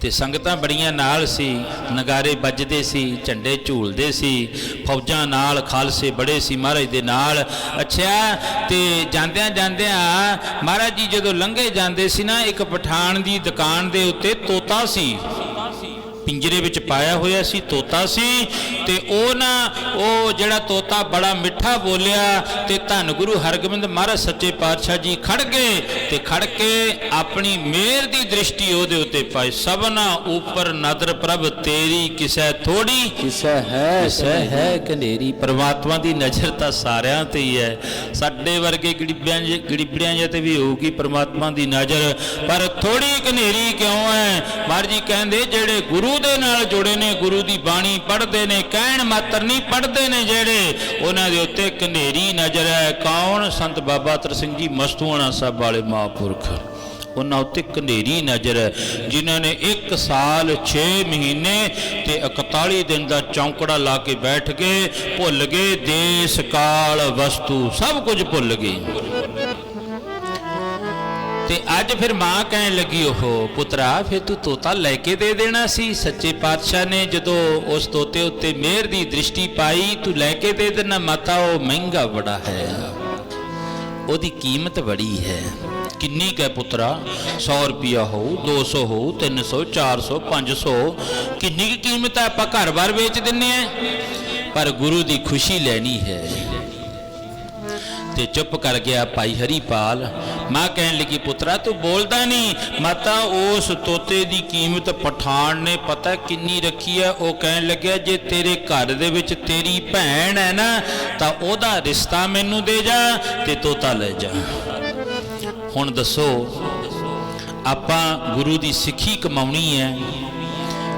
ਤੇ ਸੰਗਤਾਂ ਬੜੀਆਂ ਨਾਲ ਸੀ ਨਗਾਰੇ ਵੱਜਦੇ ਸੀ ਝੰਡੇ ਝੂਲਦੇ ਸੀ ਫੌਜਾਂ ਨਾਲ ਖਾਲਸੇ ਬੜੇ ਸੀ ਮਹਾਰਾਜ ਦੇ ਨਾਲ ਅੱਛਾ ਤੇ ਜਾਂਦਿਆਂ ਜਾਂਦਿਆਂ ਮਹਾਰਾਜ ਜੀ ਜਦੋਂ ਲੰਘੇ ਜਾਂਦੇ ਸੀ ਨਾ ਇੱਕ ਪਠਾਨ ਦੀ ਦੁਕਾਨ ਦੇ ਉੱਤੇ ਤੋਤਾ ਸੀ ਪਿੰਜਰੇ ਵਿੱਚ ਪਾਇਆ ਹੋਇਆ ਸੀ ਤੋਤਾ ਸੀ ਤੇ ਉਹ ਜਿਹੜਾ ਤੋਤਾ ਬੜਾ ਮਿੱਠਾ ਬੋਲਿਆ ਤੇ ਧੰਨ ਗੁਰੂ ਹਰਗੋਬਿੰਦ ਮਹਾਰਾਜ ਸੱਚੇ ਪਾਤਸ਼ਾਹ ਜੀ ਖੜ ਗਏ ਤੇ ਖੜ ਕੇ ਆਪਣੀ ਮਿਹਰ ਦੀ ਦ੍ਰਿਸ਼ਟੀ ਉਹਦੇ ਉੱਤੇ ਪਾਈ ਸਭਨਾ ਉੱਪਰ ਨਦਰ ਪ੍ਰਭ ਤੇਰੀ ਕਿਸੈ ਥੋੜੀ ਕਿਸੈ ਹੈ ਕਨੇਰੀ ਪਰਮਾਤਮਾ ਦੀ ਨਜ਼ਰ ਤਾਂ ਸਾਰਿਆਂ ਤੇ ਹੀ ਹੈ ਸਾਡੇ ਵਰਗੇ ਗੜਿਬੜਿਆਂ ਜਿਹੇ ਤੇ ਵੀ ਹੋਊਗੀ ਪਰਮਾਤਮਾ ਦੀ ਨਜ਼ਰ ਪਰ ਥੋੜੀ ਕਨੇਰੀ ਕਿਉਂ ਹੈ ਮਹਾਰਾਜ ਜੀ ਕਹਿੰਦੇ ਜਿਹੜੇ ਗੁਰੂ ਦੇ ਨਾਲ ਜੁੜੇ ਨੇ ਗੁਰੂ ਦੀ ਬਾਣੀ ਪੜ੍ਹਦੇ ਨੇ ਕਹਿਣ ਮਾਤਰ ਨਹੀਂ ਪੜ੍ਹਦੇ ਨੇ ਜਿਹੜੇ ਉਹਨਾਂ ਦੇ ਉੱਤੇ ਕਨੇਰੀ ਨਜ਼ਰ ਹੈ ਕੌਣ ਸੰਤ ਬਾਬਾ ਅਤਰ ਸਿੰਘ ਜੀ ਮਸਤੂਆਣਾ ਸਾਹਿਬ ਵਾਲੇ ਮਹਾਂਪੁਰਖ ਉਹਨਾਂ ਉੱਤੇ ਕਨੇਰੀ ਨਜ਼ਰ ਹੈ ਜਿਨ੍ਹਾਂ ਨੇ 1 ਸਾਲ 6 ਮਹੀਨੇ ਤੇ 41 ਦਿਨ ਦਾ ਚੌਂਕੜਾ ਲਾ ਕੇ ਬੈਠ ਗਏ ਭੁੱਲ ਗਏ ਦੇਸ ਕਾਲ ਵਸਤੂ ਸਭ ਕੁਝ ਭੁੱਲ ਗਏ ਤੇ ਅੱਜ ਫਿਰ ਮਾਂ ਕਹਿਣ ਲੱਗੀ ਉਹ ਪੁੱਤਰਾ ਫਿਰ ਤੂੰ ਤੋਤਾ ਲੈ ਕੇ ਦੇ ਦੇਣਾ ਸੀ ਸੱਚੇ ਪਾਤਸ਼ਾਹ ਨੇ ਜਦੋਂ ਉਸ ਤੋਤੇ ਉੱਤੇ ਮਿਹਰ ਦੀ ਦ੍ਰਿਸ਼ਟੀ ਪਾਈ ਤੂੰ ਲੈ ਕੇ ਦੇ ਦੇਣਾ ਮਾਤਾ ਉਹ ਮਹਿੰਗਾ ਬੜਾ ਹੈ ਉਹਦੀ ਕੀਮਤ ਬੜੀ ਹੈ ਕਿੰਨੀ ਕੁ ਹੈ ਪੁੱਤਰਾ 100 ਰੁਪਿਆ ਹੋਊ 200 ਹੋਊ 300 400 500 ਕਿੰਨੀ ਕੁ ਕੀਮਤ ਹੈ ਆਪਾਂ ਘਰ-ਬਾਰ ਵੇਚ ਦਿੰਨੇ ਆ ਪਰ ਗੁਰੂ ਦੀ ਖੁਸ਼ੀ ਲੈਣੀ ਹੈ ਤੇ ਚੁੱਪ ਕਰ ਗਿਆ ਭਾਈ ਹਰੀਪਾਲ ਮਾਂ ਕਹਿਣ ਲੱਗੀ ਪੁੱਤਰਾ ਤੂੰ ਬੋਲਦਾ ਨਹੀਂ ਮਾਤਾ ਉਸ ਤੋਤੇ ਦੀ ਕੀਮਤ ਪਠਾਨ ਨੇ ਪਤਾ ਕਿੰਨੀ ਰੱਖੀ ਹੈ ਉਹ ਕਹਿਣ ਲੱਗਿਆ ਜੇ ਤੇਰੇ ਘਰ ਦੇ ਵਿੱਚ ਤੇਰੀ ਭੈਣ ਹੈ ਨਾ ਤਾਂ ਉਹਦਾ ਰਿਸ਼ਤਾ ਮੈਨੂੰ ਦੇ ਜਾ ਤੇ ਤੋਤਾ ਲੈ ਜਾ ਹੁਣ ਦੱਸੋ ਆਪਾਂ ਗੁਰੂ ਦੀ ਸਿੱਖੀ ਕਮਾਉਣੀ ਹੈ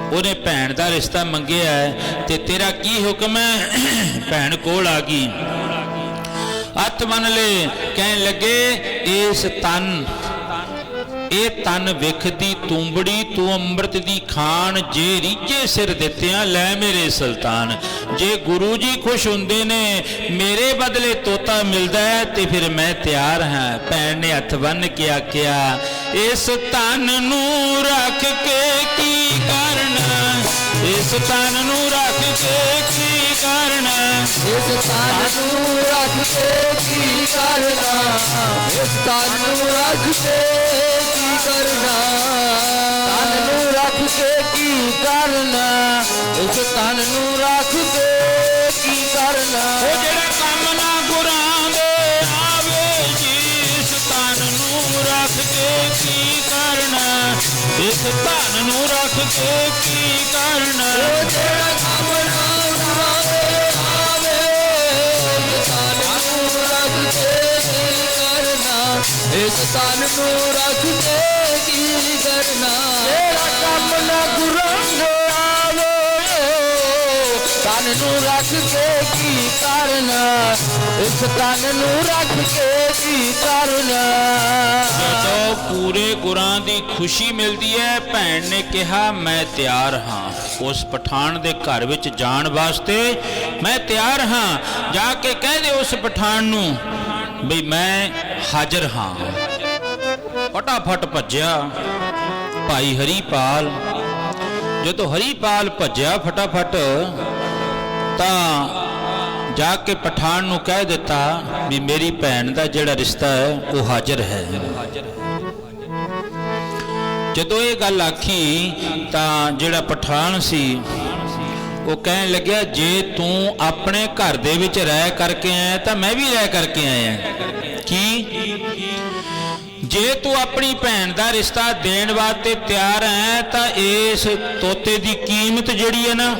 ਉਹਨੇ ਭੈਣ ਦਾ ਰਿਸ਼ਤਾ ਮੰਗਿਆ ਹੈ ਤੇ ਤੇਰਾ ਕੀ ਹੁਕਮ ਹੈ ਭੈਣ ਕੋਲ ਆ ਗਈ ਹੱਥ ਬੰਨ ਲੈ ਕਹਿਣ ਲੱਗੇ ਇਸ ਤਨ ਇਹ ਤਨ ਵਿਖਦੀ ਤੂੰਬੜੀ ਤੂੰ ਅੰਮ੍ਰਿਤ ਦੀ ਖਾਨ ਜੇ ਰੀਝੇ ਸਿਰ ਦਿੱਤਿਆਂ ਲੈ ਮੇਰੇ ਸੁਲਤਾਨ ਜੇ ਗੁਰੂ ਜੀ ਖੁਸ਼ ਹੁੰਦੇ ਨੇ ਮੇਰੇ ਬਦਲੇ ਤੋਤਾ ਮਿਲਦਾ ਹੈ ਤੇ ਫਿਰ ਮੈਂ ਤਿਆਰ ਹਾਂ ਭੈਣ ਨੇ ਹੱਥ ਬੰਨ ਕੇ ਆਖਿਆ ਇਸ ਤਨ ਨੂੰ ਰੱਖ ਕੇ ਕੀ ਕਰਨਾ ਇਸ ਤਨ ਨੂੰ ਰੱਖ ਕੇ ਕੀ ਕਰਨਾ ਇਸ ਤਨ ਨੂੰ ਰੱਖ ਕੇ ਕੀ ਕਰਨਾ ਇਸ ਤਨ ਨੂੰ ਰੱਖ ਕੇ ਕੀ ਕਰਨਾ ਤਨ ਨੂੰ ਰੱਖ ਕੇ ਕੀ ਕਰਨਾ ਇਸ ਤਨ ਨੂੰ ਰੱਖ ਕੇ ਕੀ ਕਰਨਾ ਉਹ ਜਿਹੜਾ ਕੰਮ ਨਾ ਗੁਰਾਂ ਦੇ ਆਵੇ ਜੀ ਇਸ ਤਨ ਨੂੰ ਰੱਖ ਕੇ ਕੀ ਕਰਨਾ ਇਸ ਤਨ ਨੂੰ ਰੱਖ ਕੇ ਕੀ ਕਰਨਾ। ਜਿਹੜਾ ਕੰਮ ਨਾ ਉਡਾਵੇ ਆਵੇ, ਤਨ ਨੂੰ ਰੱਖ ਕੇ ਕੀ ਕਰਨਾ, ਇਸ ਤਨ ਨੂੰ ਰੱਖ ਕੇ ਕੀ ਕਰਨਾ। ਜਿਹੜਾ ਕੰਮ ਨਾ ਗੁਰੰਗ ਆਵੇ, ਤਨ ਨੂੰ ਰੱਖ ਕੇ ਕੀ ਕਰਨਾ, ਇਸ ਤਨ ਨੂੰ ਰੱਖ ਕੇ ਕੀ ਕਰਨਾ। ਜਦੋਂ ਪੂਰੇ ਗੁਰਾਂ ਦੀ ਖੁਸ਼ੀ ਮਿਲਦੀ ਹੈ, ਭੈਣ ਨੇ ਕਿਹਾ ਮੈਂ ਤਿਆਰ ਹਾਂ ਉਸ ਪਠਾਨ ਦੇ ਘਰ ਵਿੱਚ ਜਾਣ ਵਾਸਤੇ, ਮੈਂ ਤਿਆਰ ਹਾਂ। ਜਾ ਕੇ ਕਹਿ ਦੇ ਉਸ ਪਠਾਨ ਨੂੰ ਬਈ ਮੈਂ ਹਾਜ਼ਰ ਹਾਂ। ਫਟਾਫਟ ਭੱਜਿਆ ਭਾਈ ਹਰੀਪਾਲ। ਜਦੋਂ ਹਰੀਪਾਲ ਭੱਜਿਆ ਫਟਾਫਟ ਤਾਂ ਜਾ ਕੇ ਪਠਾਨ ਨੂੰ ਕਹਿ ਦਿੱਤਾ ਵੀ ਮੇਰੀ ਭੈਣ ਦਾ ਜਿਹੜਾ ਰਿਸ਼ਤਾ ਹੈ ਉਹ ਹਾਜ਼ਰ ਹੈ। ਜਦੋਂ ਇਹ ਗੱਲ ਆਖੀ ਤਾਂ ਜਿਹੜਾ ਪਠਾਨ ਸੀ ਉਹ ਕਹਿਣ ਲੱਗਿਆ ਜੇ ਤੂੰ ਆਪਣੇ ਘਰ ਦੇ ਵਿੱਚ ਰਹਿ ਕਰਕੇ ਆਇਆ ਤਾਂ ਮੈਂ ਵੀ ਰਹਿ ਕਰਕੇ ਆਇਆ। ਕੀ? ਜੇ ਤੂੰ ਆਪਣੀ ਭੈਣ ਦਾ ਰਿਸ਼ਤਾ ਦੇਣ ਵਾਸਤੇ ਤਿਆਰ ਹੈ ਤਾਂ ਇਸ ਤੋਤੇ ਦੀ ਕੀਮਤ ਜਿਹੜੀ ਹੈ ਨਾ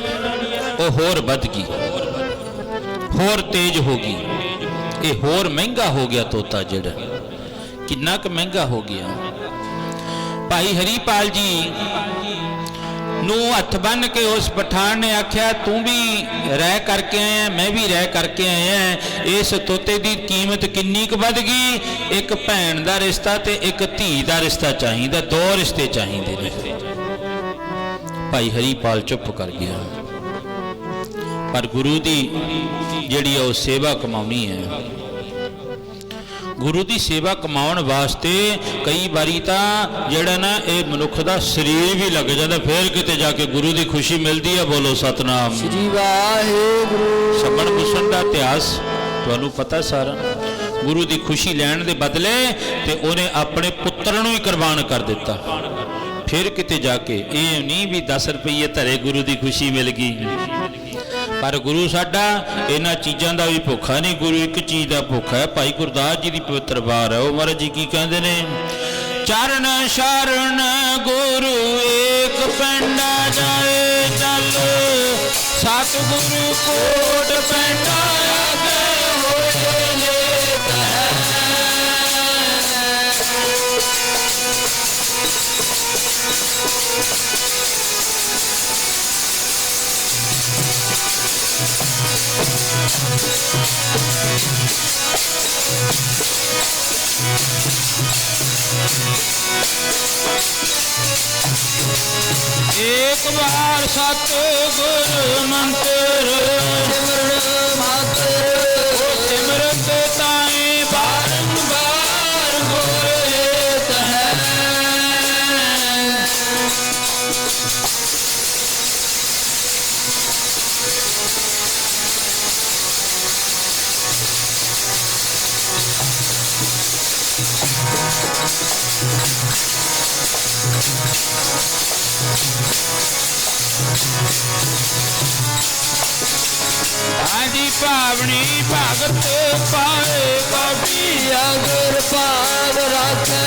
ਉਹ ਹੋਰ ਵੱਧ ਗਈ, ਹੋਰ ਤੇਜ਼ ਹੋ ਗਈ। ਇਹ ਹੋਰ ਮਹਿੰਗਾ ਹੋ ਗਿਆ ਤੋਤਾ ਜਿਹੜਾ। ਕਿੰਨਾ ਕੁ ਮਹਿੰਗਾ ਹੋ ਗਿਆ। ਭਾਈ ਹਰੀਪਾਲ ਜੀ ਨੂੰ ਹੱਥ ਬੰਨ ਕੇ ਉਸ ਪਠਾਨ ਨੇ ਆਖਿਆ ਤੂੰ ਵੀ ਰਹਿ ਕਰਕੇ ਆਇਆ, ਮੈਂ ਵੀ ਰਹਿ ਕਰਕੇ ਆਇਆ। ਇਸ ਤੋਤੇ ਦੀ ਕੀਮਤ ਕਿੰਨੀ ਕੁ ਵੱਧ ਗਈ। ਇੱਕ ਭੈਣ ਦਾ ਰਿਸ਼ਤਾ ਤੇ ਇੱਕ ਧੀ ਦਾ ਰਿਸ਼ਤਾ ਚਾਹੀਦਾ, ਦੋ ਰਿਸ਼ਤੇ ਚਾਹੀਦੇ ਨੇ। ਭਾਈ ਹਰੀਪਾਲ ਚੁੱਪ ਕਰ ਗਿਆ। ਪਰ ਗੁਰੂ ਦੀ ਜਿਹੜੀ ਉਹ ਸੇਵਾ ਕਮਾਉਣੀ ਹੈ, ਗੁਰੂ ਦੀ ਸੇਵਾ ਕਮਾਉਣ ਵਾਸਤੇ ਕਈ ਵਾਰੀ ਤਾਂ ਜਿਹੜਾ ਨਾ ਇਹ ਮਨੁੱਖ ਦਾ ਸਰੀਰ ਵੀ ਲੱਗ ਜਾਂਦਾ, ਫਿਰ ਕਿਤੇ ਜਾ ਕੇ ਗੁਰੂ ਦੀ ਖੁਸ਼ੀ ਮਿਲਦੀ ਹੈ। ਬੋਲੋ ਸਤਨਾਮ ਸ੍ਰੀ ਵਾਹਿਗੁਰੂ। ਛੱਪੜ ਮੁਸਣ ਦਾ ਇਤਿਹਾਸ ਤੁਹਾਨੂੰ ਪਤਾ ਸਾਰਾ। ਗੁਰੂ ਦੀ ਖੁਸ਼ੀ ਲੈਣ ਦੇ ਬਦਲੇ ਤੇ ਉਹਨੇ ਆਪਣੇ ਪੁੱਤਰ ਨੂੰ ਹੀ ਕੁਰਬਾਨ ਕਰ ਦਿੱਤਾ। ਫਿਰ ਕਿਤੇ ਜਾ ਕੇ ਇਹ ਨਹੀਂ ਵੀ 10 ਰੁਪਏ ਧਰੇ ਗੁਰੂ ਦੀ ਖੁਸ਼ੀ ਮਿਲ ਗਈ। ਪਰ ਗੁਰੂ ਸਾਡਾ ਇਹਨਾਂ ਚੀਜ਼ਾਂ ਦਾ ਵੀ ਭੁੱਖਾ ਨਹੀਂ, ਗੁਰੂ ਇੱਕ ਚੀਜ਼ ਦਾ ਭੁੱਖਾ ਹੈ। ਭਾਈ ਗੁਰਦਾਸ ਜੀ ਦੀ ਪਵਿੱਤਰ ਵਾਰ ਹੈ, ਉਹ ਮਹਾਰਾਜ ਜੀ ਕੀ ਕਹਿੰਦੇ ਨੇ? ਚਰਨ ਸ਼ਰਨ ਗੁਰੂ ਏਕ ਪੈਂਡਾ ਜਾਏ ਚੱਲ, ਸਤਿਗੁਰੂ ਕੋਟ ਪੈਂਡਾ ਆਗੇ ਹੋਏ ਲੇਤ ਹੈ। एक बार सतगुर मंत्र सिमरन मात्र, सिमरत ताई बारंबार गुर हेत है। आदि पावनी भगत पाए कभी अगर पाग रखे,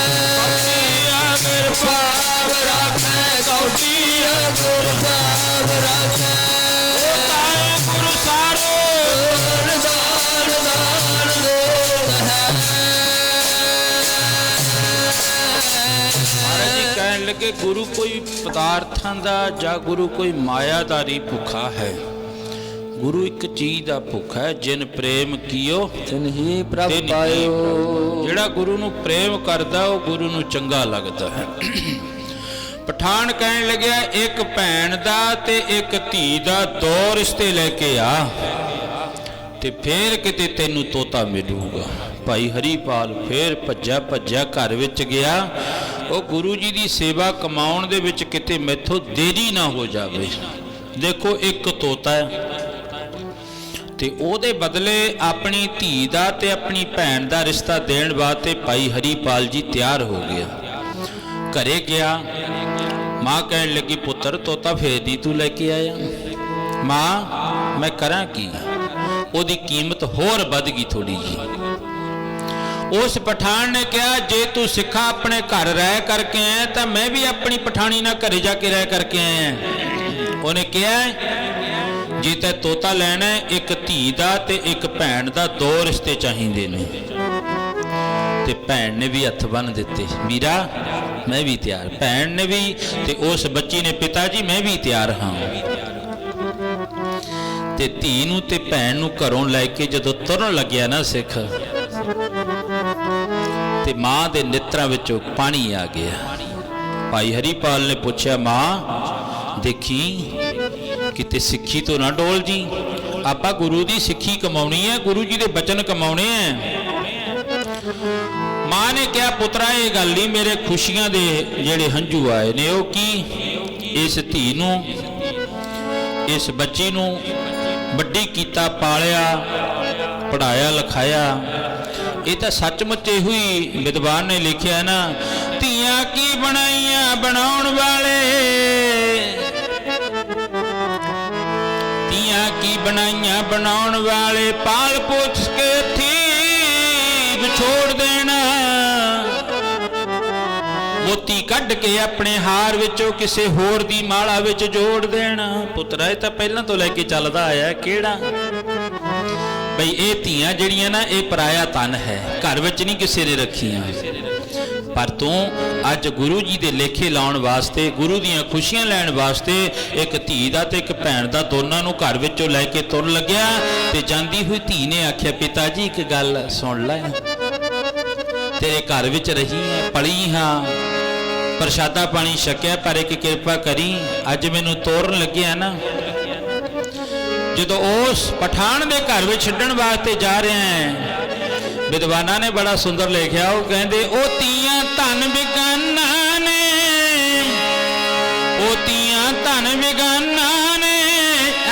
अगर पाग रखे कभी अगर पाग रखे, गुरु सारो दान दान देत है। महाराज जी कहन लगे गुरु कोई पदार्थां दा जां गुरु कोई मायादारी भुखा है। गुरु एक चीज का भुखा है, जिन प्रेम कियो तिन ही प्रभ पायो। जिहड़ा गुरु नूं प्रेम करदा वो गुरु नूं चंगा लगदा है। पठान कहन लग्या एक भैन दा ते एक धी दा दो रिश्ते लेके आ ते फिर किते तैनूं तोता मिलूगा। भाई हरीपाल फिर भज्जा भज्जा घर विच गया। वो गुरु जी की सेवा कमाउण दे विच किते मैथों देरी ना हो जावे। देखो एक तोता है ते ओदे बदले अपनी धी दा ते अपनी भैन दा रिश्ता देण वास्ते भाई हरीपाल जी तैयार हो गया। घरे गया, माँ कहन लगी पुत्र तोता फेर दी तू लेके आया। माँ मैं करा की? ओदी कीमत होर वध गई थोड़ी जी। उस पठान ने कहा जे तू सिखा अपने घर रह करके आया तो मैं भी अपनी पठानी ना घरे जाके रह करके आया। उन्हें कहा जे ते तोता लैना एक धी दा ते एक भैन दा दो रिश्ते चाहिए ने। ते भैन ने भी हथ बन दिते, मीरा मैं भी तैयार। भैन ने भी ते उस बच्ची ने पिता जी मैं भी तैयार हाँ। ते धी नूं ते भैन नूं घरों लैके जदों तुरन लग्या ना सिख ते मां दे नेत्रां विचों पानी आ गया। भाई हरीपाल ने पूछा मां देखी किते सिक्खी तो ना डोल जी, आपां गुरु दी सिक्खी कमाउणी है, गुरु जी दे बचन कमाउणे हैं। मां ने कहा पुत्रा ये गल नहीं, मेरे खुशियां दे जेड़े हंझू आए ने ओ की इस धी नूं इस बच्ची नूं वड्डी कीता पालिया पढ़ाया लिखाया। ये तो सचमुच हुई विद्वान ने लिखा ना धीआं की बनाइया बनाउण वाले, धीआं की बनाइया बनाउण वाले पाल पोछ के थी छोड़ देना। मोती कढ़ के अपने हार विचों किसे होर दी माला विच जोड़ देना। पुत्रा ये तो पहला तो लैके चलदा आया केड़ा बई ये धीआं जड़ियां ना ये पराया तन है, घर विच नहीं किसी ने रखियां। पर तू अज गुरु जी दे लेखे लाउण वास्ते गुरु दियां खुशियां लैण वास्ते एक धी दा ते एक भैन दा दोनां नूं घर विचों लैके तुर लग्या। ते जांदी हुई धी ने आख्या पिता जी एक गल सुन लै, तेरे घर विच रही है पली हाँ प्रशादा पानी छकिया पर एक कृपा करी अज मैनू तोरन लग्या ना जो उस पठान के घर में छड्डण वास्ते जा रहे हैं। विद्वाना ने बड़ा सुंदर लिखा, वो कहते ओ तियां धन बिगाना ने, ओ तियां धन बिगाना ने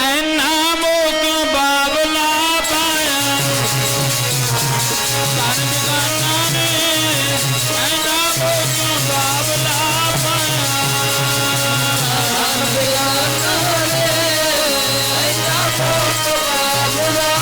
ऐना मोह क्यों बाबला पाया। धन बिगाना ने ऐना मोह क्यों बाबला पाया। धन बिगाना ने ऐना मोह क्यों बाबला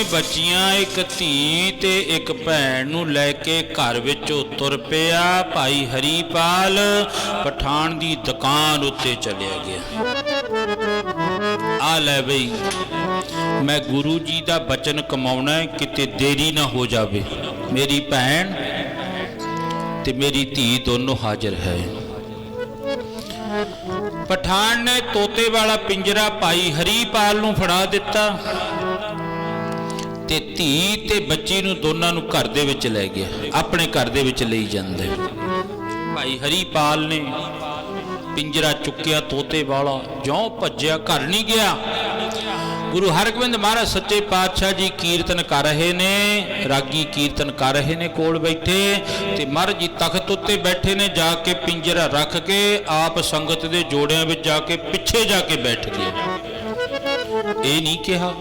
बच्चियां एक धी ते एक भैन नूं लैके घर विचों तुर पिया। भाई हरीपाल पठान दी दुकान उत्ते चलिया गया। आ लै बई मैं गुरु जी दा बचन कमाउणा है, किते देरी ना हो जावे। मेरी भैन ते मेरी धी दोनों हाजिर है। पठान ने तोते वाला पिंजरा भाई हरीपाल नूं फड़ा दिता ते धी ते बच्ची नूं दोनां नूं घर दे विच लै गया, अपने घर दे विच लई जांदे। भाई हरीपाल ने पिंजरा चुक्या तोते वाला, ज्यों भज्या घर नहीं गया। गुरु हरगोबिंद महाराज सच्चे पातशाह जी कीर्तन कर रहे ने, रागी कीर्तन कर रहे ने कोल बैठे ते महाराज जी तख्त उत्ते बैठे ने। जाके पिंजरा रख के आप संगत दे जोड़ियां विच जाके पिछे जाके बैठ गए। ये नहीं कहा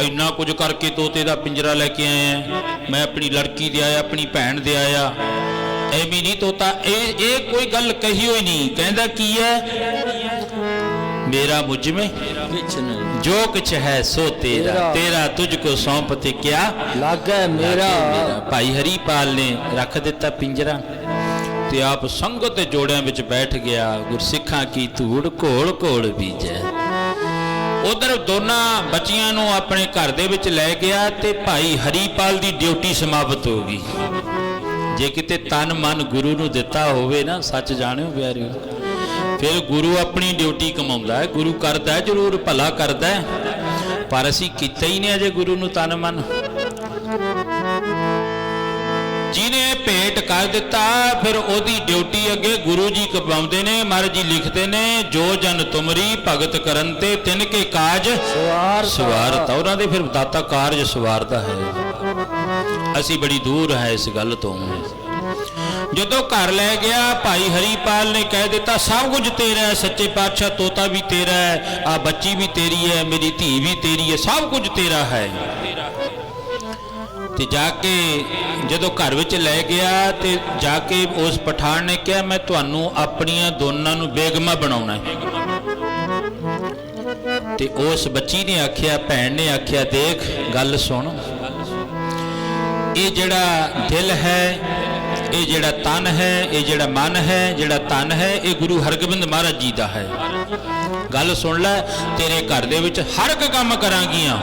इन्ना कुछ करके तोते दा पिंजरा लेके आए हैं, मैं अपनी लड़की दे आया, अपनी भैन दे आया, ਐਵੇਂ नहीं तोता ये कोई गल कही हुई नहीं। कहता की है, मेरा मुझ में जो कुछ है सो तेरा, तेरा तुझको सौंपते क्या लागे मेरा। भाई हरीपाल ने रख दिता पिंजरा ते आप संगत दे जोड़ियां विच बैठ गया। गुरसिखां की धूड़ घोल घोल बीजे। उधर दोनों बच्चियां नूं अपने घर दे विच लै गया ते भाई हरीपाल दी ड्यूटी समाप्त हो गई। जे किते तन मन गुरु नूं दिता होवे ना, सच जाणिओ प्यारिओ, फिर गुरु अपनी ड्यूटी कमाउंदा है। गुरु करदा है जरूर, भला करदा है, पर असीं कीता ही नहीं अजे गुरु नूं तन मन। जिन्हें भेंट कर दिता फिर ओदी ड्यूटी अगे गुरु जी कमाउंदे ने। महाराज जी लिखते ने, जो जन तुमरी भगत करन ते तिनके काज सवारता। उन्हां दे फिर दाता कारज सवारदा है। असी बड़ी दूर है इस गल तो। जदों घर लै गया भाई हरीपाल ने कह दिता, सब कुछ तेरा है सच्चे पातशाह, तोता भी तेरा है, आ बच्ची भी तेरी है, मेरी धी भी तेरी है, सब कुछ तेरा है। ते जाके जदों घर विच लै गया ते जाके उस पठान ने कहा, मैं तुहानू अपनियां दोनां नू बेगमा बनाउणा है। ते उस बच्ची ने आख्या, भैन ने आख्या, देख गल सुन, ये जिहड़ा दिल है, ये जिहड़ा तन है, ये जिहड़ा मन है, जिहड़ा तन है, ये गुरु हरगोबिंद महाराज जी दा है। गल सुन लै, तेरे घर दे विच हर एक काम करांगियां।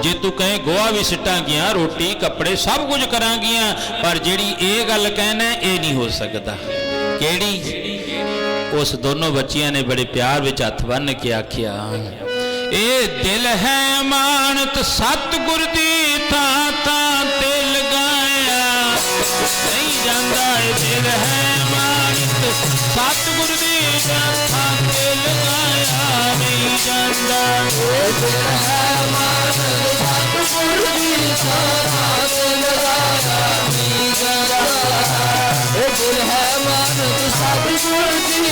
जे तू कहे गोहा भी सिटांगियां, रोटी कपड़े सब कुछ करांगियां, पर जिहड़ी ये गल कहना ये नहीं हो सकता। केड़ी? उस दोनों बच्चियां ने बड़े प्यार विच हथ बन के आखिया, ए दिल है अमानत सतगुर दी थां थां ते लगाया नहीं जांदा। ए दिल है अमानत सतगुर दी थां ते लगाया नहीं जांदा। ए दिल है अमानत सतगुर दी थां ते लगाया नहीं जांदा। ए दिल है अमानत सतगुर दी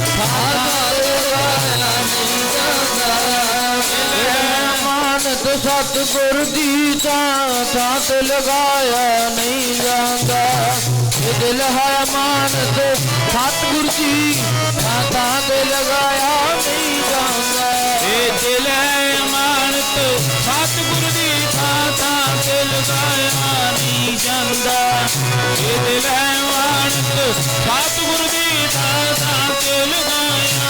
थां ते लगाया नहीं जांदा। अमानत सतगुर दी थां थां ते लगाया नहीं जांदा। ये दिल है अमानत सतगुर दी थां थां ते लगाया नहीं जांदा। ये दिल है अमानत सतगुर दी थां थां ते लगाया नहीं जांदा। ये दिल है अमानत सतगुर दी थां थां ते लगाया।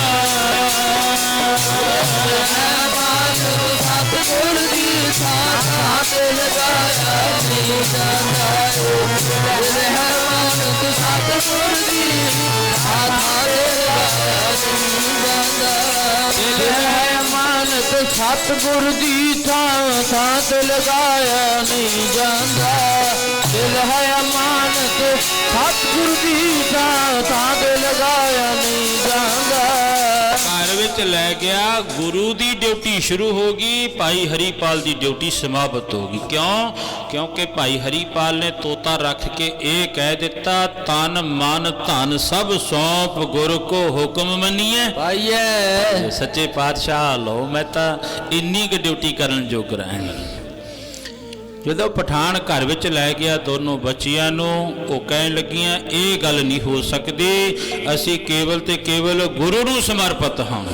सतगुर दी थां थां ते लगाया नहीं जांदा। दिल है अमानत सतगुर दी थां थां ते लगाया नहीं जांदा। दिल है अमानत सतगुर दी थां थां ते लगाया नहीं जांदा। दिल है अमानत सतगुर दी थां थां ते लगाया नहीं जांदा। घर विच लै गया, गुरु दी ड्यूटी शुरू हो गई, भाई हरीपाल दी ड्यूटी समाप्त हो गई। क्यों? क्योंकि भाई हरीपाल ने तोता रख के ये कह दिता, तन मन धन सब सौंप गुर को हुक्म मनीए। सच्चे पातशाह लो, मैं तो इन्नी क ड्यूटी करन जोगर है। जदों पठान घर विच लै गया दोनों बच्चियां नूं, वो कहन लगियां, ये गल नहीं हो सकती, असी केवल ते केवल गुरु नूं समर्पित हाँ।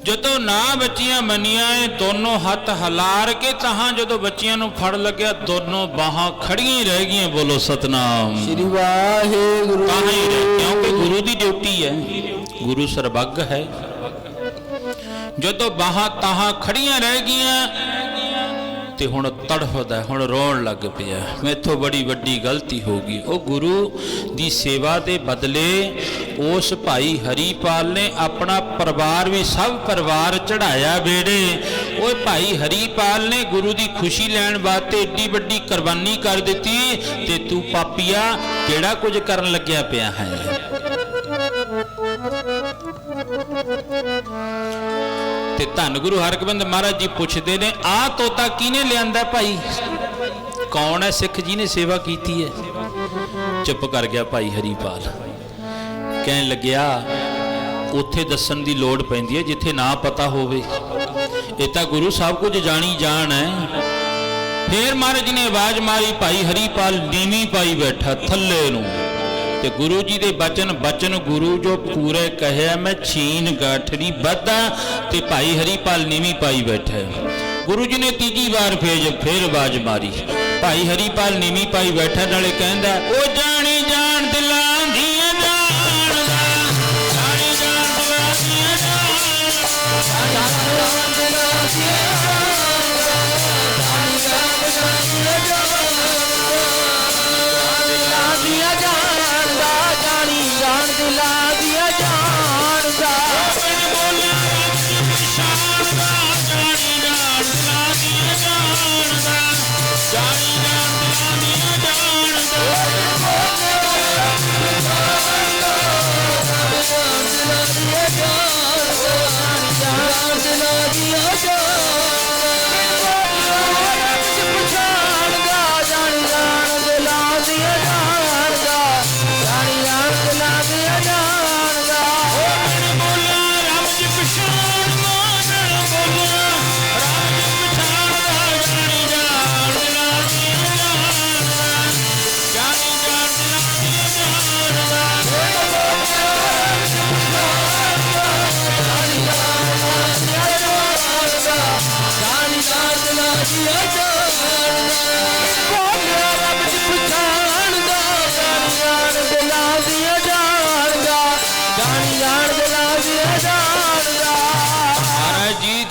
जदों ना बच्चियां मनिया, दोनों हाथ हलार के तहां जदों बच्चियां नूं फड़ लग्या, दोनों बाहां खड़ियां ही रह गईयां। बोलो सतनाम श्री वाहिगुरु। क्योंकि गुरु की ड्यूटी है, गुरु सर्वज्ञ है। जदों बाहां ताहां खड़ियां रह गईयां ते हुण तड़फदा, हुण रोण लग पिया, मैथों बड़ी वड्डी गलती हो गई। वो गुरु दी सेवा दे बदले उस भाई हरीपाल ने अपना परिवार भी सब परिवार चढ़ाया बेड़े। वो भाई हरीपाल ने गुरु दी खुशी लैण वास्ते एड्डी वड्डी कुर्बानी कर दिती, ते तू पापिया केड़ा कुछ करन लग्या पिया है। ते धन गुरु हरगोबिंद महाराज जी पूछते ने, आ तोता किने लियांदा भाई? कौन है सिख जी ने सेवा की है? चुप कर गया भाई हरीपाल। कहन लग्या, उत्थे दसन की लोड़ पैंदी है जिथे ना पता होवे। ये तो गुरु सब कुछ जानी जान है। फिर महाराज जी ने आवाज मारी, भाई हरीपाल नीवी पाई बैठा थल्ले नूं ते गुरु जी दे बचन गुरु जो पूरे कहे मैं छीन गाठरी बदा ते भाई हरीपाल नीवी पाई बैठा। गुरु जी ने तीजी बार फिर आवाज मारी, भाई हरीपाल नीवी पाई बैठा, नाले कहंदा ओ जानी जान दिलां दियां जानदा, जानी जान दिलां दियां जानदा, जानी जान दिलां दियां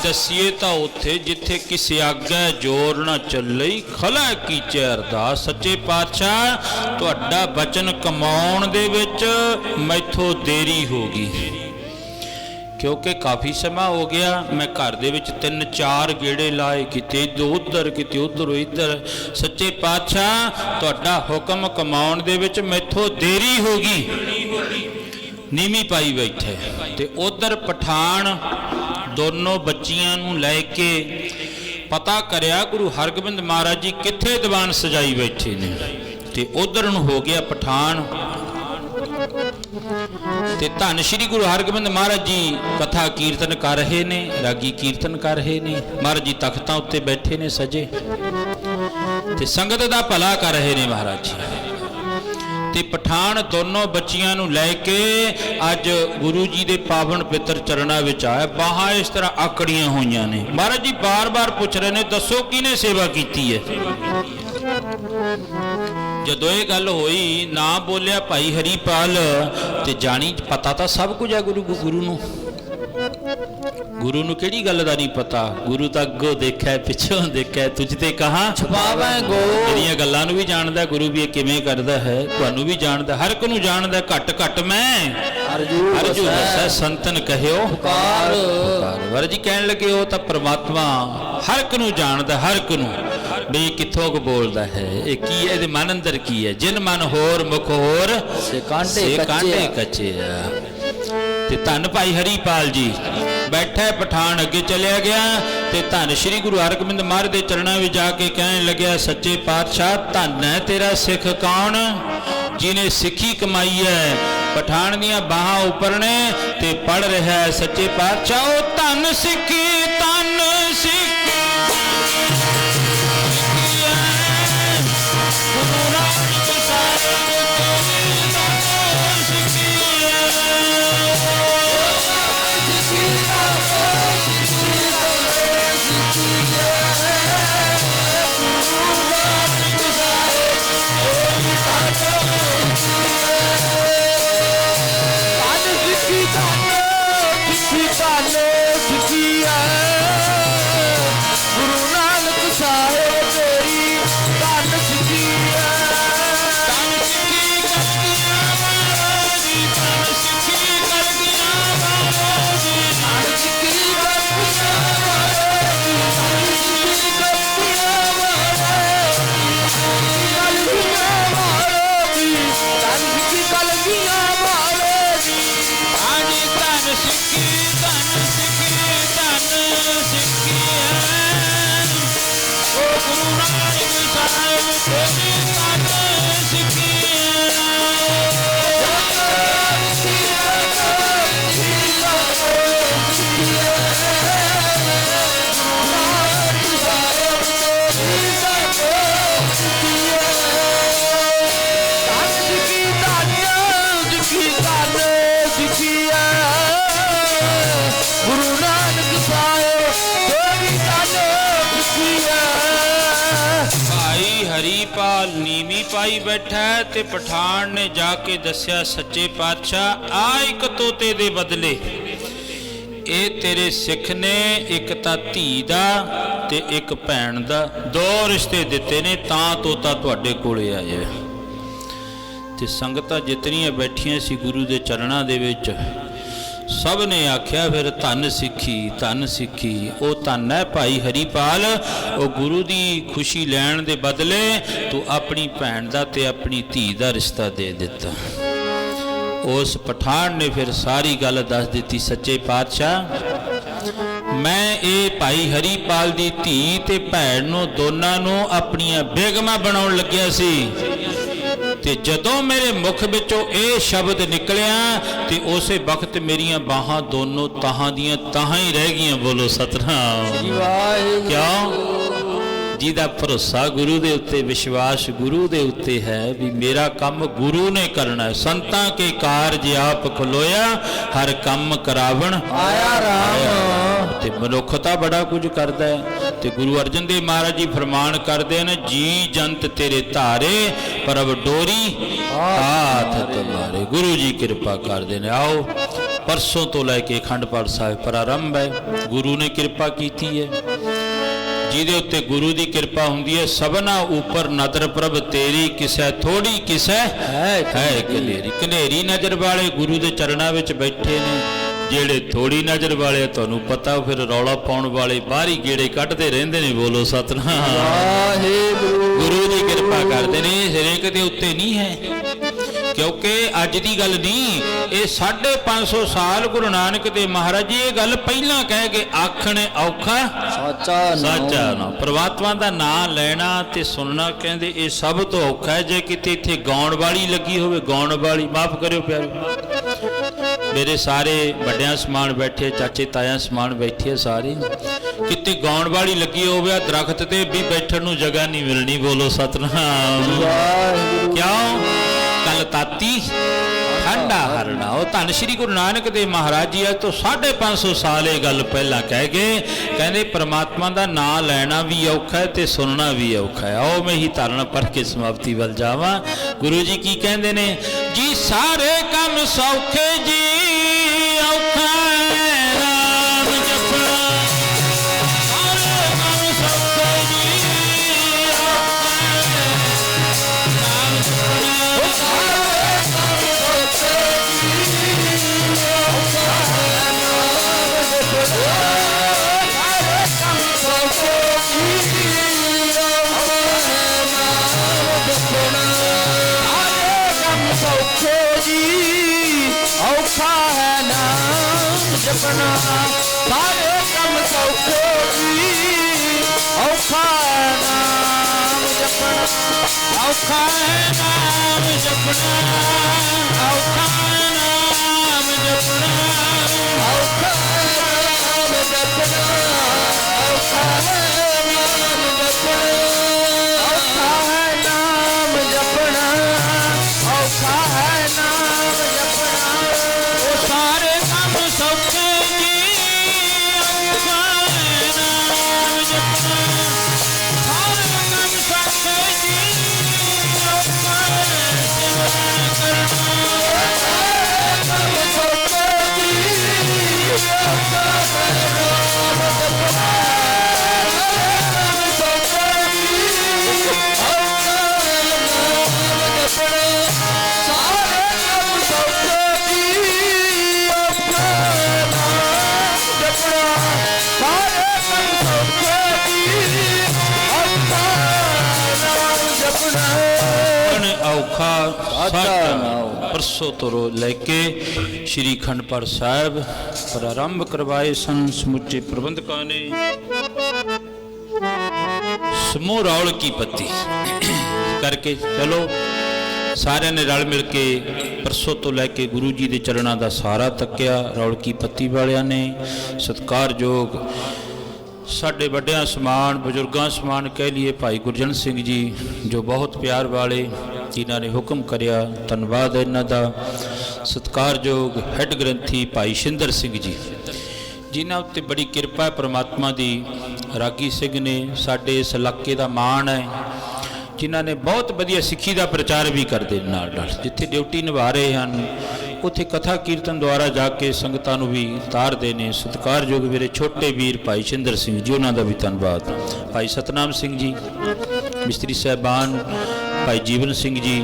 दसीए तो उत्थे जिथे किसी आगे जोर न चले खला कीचे अरदास। सच्चे पातशाह तुहाडा बचन कमाउण दे विच मैथों देरी होगी, क्योंकि काफ़ी समा हो गया। मैं घर दे विच 3-4 गेड़े लाए, किते उधर किते उधर इधर। सच्चे पातशाह तुहाडा हुक्म कमाउण दे विच मैथों देरी होगी। नीवी पाई बैठे ते उधर पठान दोनों बच्चियां नूं लैके पता करया गुरु हरगोबिंद महाराज जी कित्थे दीवान सजाई बैठे ने, ते उधर नूं हो गया पठान। ते धन श्री गुरु हरगोबिंद महाराज जी कथा कीर्तन कर रहे ने, रागी कीर्तन कर रहे ने। महाराज जी तख्तां उत्ते बैठे ने सजे ते संगत दा भला कर रहे ने महाराज जी। ते पठान दोनों बच्चियां नूं लैके अज गुरु जी दे पावन पितर चरणा विच आया। बाहां इस तरह आकड़ियां होईयां ने। महाराज जी बार बार पुछ रहे ने, दसो किने सेवा कीती है। जदों ये गल होई ना बोलिया भाई हरीपाल, ते जानी पता तो सब कुछ है गुरु नूं। गुरु नूं किहड़ी गल दा नहीं पता। गुरु तो अगों देखा पिछों देखा, तुझ ते कहां छुपावे गो। तेरियां गल्लां नूं भी जानदा गुरु भी किवें करदा है, तुहानूं भी जानदा, हर एक नूं जानदा। घट घट मैं अर्जू दसै संतन कहियो पुकार। वर जी कहण लगे हो तां परमात्मा हर एक नूं जानदा, हर एक नूं भी कित्थों को बोलदा है, ये की है, इहदे मन अंदर की है। जिन मन होर मुख होर से कांटे कच्चे। ते धन भाई हरीपाल जी बैठा, पठान अगे चलिया गया ते धन श्री गुरु हरगोबिंद महाराज दे चरणों में जाके कहने लग्या, सच्चे पातशाह धन है तेरा सिख कौन जिन्हें सिखी कमाई है। पठान दियां बाहां उपर ने ते पढ़ रहा है, सच्चे पातशाह ओ धन सिखी धन सिखी गुरु नानक ਪਾਲ ਨੀਵੀਂ ਪਾਈ ਬੈਠਾ ਹੈ ਤੇ ਪਠਾਨ ਨੇ ਜਾ ਕੇ ਦੱਸਿਆ ਸੱਚੇ ਪਾਤਸ਼ਾਹ ਆ ਇੱਕ ਤੋਤੇ ਦੇ ਬਦਲੇ ਇਹ ਤੇਰੇ ਸਿੱਖ ਨੇ ਇੱਕ ਤਾਂ ਧੀ ਦਾ ਤੇ ਇੱਕ ਭੈਣ ਦਾ, ਦੋ ਰਿਸ਼ਤੇ ਦਿੱਤੇ ਨੇ ਤਾਂ ਤੋਤਾ ਤੁਹਾਡੇ ਕੋਲੇ ਆਇਆ। ਤੇ ਸੰਗਤਾਂ ਜਿਤਨੀਆਂ ਬੈਠੀਆਂ ਸੀ ਗੁਰੂ ਦੇ ਚਰਨਾਂ ਦੇ ਵਿੱਚ ਸਭ ਨੇ ਆਖਿਆ ਫਿਰ ਧੰਨ ਸਿੱਖੀ, ਧੰਨ ਸਿੱਖੀ। ਉਹ ਧੰਨ ਹੈ ਭਾਈ ਹਰੀਪਾਲ, ਉਹ ਗੁਰੂ ਦੀ ਖੁਸ਼ੀ ਲੈਣ ਦੇ ਬਦਲੇ ਤੂੰ ਆਪਣੀ ਭੈਣ ਦਾ ਤੇ ਆਪਣੀ ਧੀ ਦਾ ਰਿਸ਼ਤਾ ਦੇ ਦਿੱਤਾ। ਉਸ ਪਠਾਨ ਨੇ ਫਿਰ ਸਾਰੀ ਗੱਲ ਦੱਸ ਦਿੱਤੀ, ਸੱਚੇ ਪਾਤਸ਼ਾਹ ਮੈਂ ਇਹ ਭਾਈ ਹਰੀਪਾਲ ਦੀ ਧੀ ਤੇ ਭੈਣ ਨੂੰ ਦੋਨਾਂ ਨੂੰ ਆਪਣੀਆਂ ਬੇਗਮਾਂ ਬਣਾਉਣ ਲੱਗਿਆ ਸੀ ਤੇ ਜਦੋਂ ਮੇਰੇ ਮੁਖ ਵਿੱਚੋਂ ਇਹ ਸ਼ਬਦ ਨਿਕਲਿਆ ਤੇ ਉਸੇ ਵਕਤ ਮੇਰੀਆਂ ਬਾਹਾਂ ਦੋਨੋਂ ਤਾਹਾਂ ਦੀਆਂ ਤਾਹਾਂ ਹੀ ਰਹਿ ਗਈਆਂ। ਬੋਲੋ ਸਤਿਨਾਮ। ਕਿਉਂ? ਜਿਹਦਾ ਭਰੋਸਾ ਗੁਰੂ ਦੇ ਉੱਤੇ, ਵਿਸ਼ਵਾਸ ਗੁਰੂ ਦੇ ਉੱਤੇ ਹੈ ਵੀ ਮੇਰਾ ਕੰਮ ਗੁਰੂ ਨੇ ਕਰਨਾ। ਸੰਤਾਂ ਕੇ ਕਾਰਜ ਆਪ ਖਲੋਇਆ, ਹਰ ਕੰਮ ਕਰਾਵਣ ਆਇਆ ਰਾਮ। ਤੇ ਮਨੁੱਖਤਾ ਬੜਾ ਕੁਝ ਕਰਦਾ ਹੈ। ਤੇ ਗੁਰੂ ਅਰਜਨ ਦੇਵ ਮਹਾਰਾਜ ਜੀ ਫਰਮਾਨ ਕਰਦੇ ਨੇ, ਜੀ ਜੰਤ ਤੇਰੇ ਧਾਰੇ ਪਰਬ ਡੋਰੀ ਹਾਥ ਤੁਮਾਰੇ। ਗੁਰੂ ਜੀ ਕਿਰਪਾ ਕਰਦੇ ਨੇ। ਆਓ ਪਰਸੋਂ ਤੋਂ ਲੈ ਕੇ ਅਖੰਡ ਪਾਠ ਸਾਹਿਬ ਪ੍ਰਾਰੰਭ ਹੈ। ਗੁਰੂ ਨੇ ਕਿਰਪਾ ਕੀਤੀ ਹੈ। ਜਿਹਦੇ ਉੱਤੇ ਗੁਰੂ ਦੀ ਕਿਰਪਾ ਹੁੰਦੀ ਹੈ, ਸਭਨਾ ਉੱਪਰ ਨਦਰ ਪ੍ਰਭ ਤੇਰੀ, ਕਿਸੈ ਥੋੜੀ ਕਿਸੈ ਹੈ ਕਨੇਰੀ। ਕਨੇਰੀ ਨਜ਼ਰ ਵਾਲੇ ਗੁਰੂ ਦੇ ਚਰਨਾਂ ਵਿੱਚ ਬੈਠੇ ਨੇ, ਜਿਹੜੇ ਥੋੜੀ ਨਜ਼ਰ ਵਾਲੇ ਤੁਹਾਨੂੰ ਪਤਾ ਫਿਰ ਰੌਲਾ ਪਾਉਣ ਵਾਲੇ ਬਾਹਰੀ ਗੇੜੇ ਕੱਢਦੇ ਰਹਿੰਦੇ ਨੇ। ਬੋਲੋ ਸਤਿਨਾਮ। ਗੁਰੂ ਜੀ ਕਿਰਪਾ ਕਰਦੇ ਨੇ, ਹਰੇਕ ਦੇ ਉੱਤੇ ਨਹੀਂ ਹੈ, ਕਿਉਂਕਿ ਅੱਜ ਦੀ ਗੱਲ ਨਹੀਂ, ਇਹ 550 ਸਾਲ ਗੁਰੂ ਨਾਨਕ ਦੇਵ ਮਹਾਰਾਜ ਜੀ ਇਹ ਗੱਲ ਪਹਿਲਾਂ ਕਹਿ ਕੇ ਆਖਣ ਔਖਾ ਸਾਚਾ ਨਾ। ਪ੍ਰਮਾਤਮਾ ਦਾ ਨਾਮ ਲੈਣਾ ਤੇ ਸੁਣਨਾ ਕਹਿੰਦੇ ਇਹ ਸਭ ਤੋਂ ਔਖਾ ਹੈ। ਜੇ ਕਿਤੇ ਇੱਥੇ ਗਾਉਣ ਵਾਲੀ ਲੱਗੀ ਹੋਵੇ, ਗਾਉਣ ਵਾਲੀ, ਮਾਫ ਕਰਿਓ ਪਿਆਰੇ, ਮੇਰੇ ਸਾਰੇ ਵੱਡਿਆਂ ਸਮਾਨ ਬੈਠੇ, ਚਾਚੇ ਤਾਇਆਂ ਸਮਾਨ ਬੈਠੇ ਸਾਰੇ, ਕਿਤੇ ਗਾਉਣ ਵਾਲੀ ਲੱਗੀ ਹੋਵੇ ਆ ਦਰਖਤ ਤੇ ਵੀ ਬੈਠਣ ਨੂੰ ਜਗ੍ਹਾ ਨਹੀਂ ਮਿਲਣੀ। ਬੋਲੋ ਸਤਿਨਾਮ। ਕਿਉਂ? ਕਲ ਤਾਤੀ ਠੰਡਾ ਹਰਣਾ। ਉਹ ਧੰਨ ਸ਼੍ਰੀ ਗੁਰੂ ਨਾਨਕ ਦੇਵ ਮਹਾਰਾਜ ਜੀ ਅੱਜ ਤੋਂ 550 ਸਾਲ ਇਹ ਗੱਲ ਪਹਿਲਾਂ ਕਹਿ ਗਏ, ਕਹਿੰਦੇ ਪ੍ਰਮਾਤਮਾ ਦਾ ਨਾਮ ਲੈਣਾ ਵੀ ਔਖਾ ਹੈ ਤੇ ਸੁਣਨਾ ਵੀ ਔਖਾ ਹੈ। ਆਓ ਮੈਂ ਹੀ ਧਾਰਨਾ ਪੜ੍ਹ ਕੇ ਸਮਾਪਤੀ ਵੱਲ ਜਾਵਾਂ। ਗੁਰੂ ਜੀ ਕੀ ਕਹਿੰਦੇ ਨੇ? ਜੀ ਸਾਰੇ ਕੰਮ ਸੌਖੇ ਜੀ, ਔਖਾ ਹੈ ਨਾਮ ਜਪਣਾ। ਸਾਰੇ ਕੰਮ ਸੌਖੇ ਜੀ, ਔਖਾ ਹੈ ਨਾਮ ਜਪਣਾ। ਸਾਰੇ ਕੰਮ ਸੌਖੇ ਜੀ, ਔਖਾ ਹੈ ਨਾਮ ਜਪਣਾ। ਔਖਾ ਹੈ ਨਾਮ ਜਪਣਾ, ਔਖਾ ਹੈ ਨਾਮ ਜਪਣਾ, ਔਖਾ ਹੈ ਨਾਮ ਜਪਣਾ। ਔਖਾ ਹੈ ਨਾਮ ਜਪਣਾ। ਔਖਾ ਹੈ ਨਾਮ ਜਪਣਾ। ਔਖਾ ਹੈ ਨਾਮ ਜਪਣਾ। ਉਹ ਸਾਰੇ ਕੰਮ ਸੌਖੇ ਜੀ, ਔਖਾ ਹੈ ਨਾਮ ਜਪਣਾ। ਸਾਰੇ ਕੰਮ ਸੌਖੇ ਜੀ, ਔਖਾ ਹੈ ਸਿਮਰਨ ਕਰਨਾ। ਕੰਮ ਸੌਖੇ ਜੀ, ਔਖਾ ਹੈ ਨਾਮ ਜਪਣਾ। ਕੰਮ ਸੌਖੇ ਜੀ, ਔਖਾ ਹੈ ਨਾਮ ਜਪਣਾ। ਸਾਰੇ ਕੰਮ ਸੌਖੇ ਜੀ, ਔਖਾ ਹੈ ਨਾਮ ਜਪਣਾ। ਸਾਰੇ ਕੰਮ ਸੌਖੇ ਜੀ, ਔਖਾ ਹੈ ਨਾਮ ਜਪਣਾ। ਔਖਾ ਸਾਚਾ ਨਾਮ। ਪਰਸੋਂ ਤੋਂ ਲੈ ਕੇ ਸ਼੍ਰੀ ਅਖੰਡ ਪਾਠ ਸਾਹਿਬ ਪ੍ਰਾਰੰਭ ਕਰਵਾਏ ਸਨ ਸਮੁੱਚੇ ਪ੍ਰਬੰਧਕਾਂ ਨੇ। ਸਮੂਹ ਰੌਲ ਕੀ ਪੱਤੀ ਕਰਕੇ ਚਲੋ ਸਾਰਿਆਂ ਨੇ ਰਲ ਮਿਲ ਕੇ ਪਰਸੋਂ ਤੋਂ ਲੈ ਕੇ ਗੁਰੂ ਜੀ ਦੇ ਚਰਨਾਂ ਦਾ ਸਹਾਰਾ ਤੱਕਿਆ। ਰੌਲ ਕੀ ਪੱਤੀ ਵਾਲਿਆਂ ਨੇ ਸਤਿਕਾਰਯੋਗ ਸਾਡੇ ਵੱਡਿਆਂ ਸਮਾਨ, ਬਜ਼ੁਰਗਾਂ ਸਮਾਨ ਕਹਿ ਲਈਏ, ਭਾਈ ਗੁਰਜਨ ਸਿੰਘ ਜੀ ਜੋ ਬਹੁਤ ਪਿਆਰ ਵਾਲੇ, ਜਿਨ੍ਹਾਂ ਨੇ ਹੁਕਮ ਕਰਿਆ, ਧੰਨਵਾਦ ਇਹਨਾਂ ਦਾ। ਸਤਿਕਾਰਯੋਗ ਹੈੱਡ ਗ੍ਰੰਥੀ ਭਾਈ ਸ਼ਿੰਦਰ ਸਿੰਘ ਜੀ, ਜਿਨ੍ਹਾਂ ਉੱਤੇ ਬੜੀ ਕਿਰਪਾ ਹੈ ਪ੍ਰਮਾਤਮਾ ਦੀ। ਰਾਗੀ ਸਿੰਘ ਨੇ ਸਾਡੇ ਇਸ ਇਲਾਕੇ ਦਾ ਮਾਣ ਹੈ, ਜਿਨ੍ਹਾਂ ਨੇ ਬਹੁਤ ਵਧੀਆ ਸਿੱਖੀ ਦਾ ਪ੍ਰਚਾਰ ਵੀ ਕਰਦੇ ਨਾਲ ਨਾਲ ਜਿੱਥੇ ਡਿਊਟੀ ਨਿਭਾ ਰਹੇ ਹਨ ਉੱਥੇ ਕਥਾ ਕੀਰਤਨ ਦੁਆਰਾ ਜਾ ਕੇ ਸੰਗਤਾਂ ਨੂੰ ਵੀ ਤਾਰਦੇ ਨੇ। ਸਤਿਕਾਰਯੋਗ ਮੇਰੇ ਛੋਟੇ ਵੀਰ ਭਾਈ ਸ਼ਿੰਦਰ ਸਿੰਘ ਜੀ, ਉਹਨਾਂ ਦਾ ਵੀ ਧੰਨਵਾਦ। ਭਾਈ ਸਤਨਾਮ ਸਿੰਘ ਜੀ, ਮਿਸਤਰੀ ਸਾਹਿਬਾਨ, ਭਾਈ ਜੀਵਨ ਸਿੰਘ ਜੀ,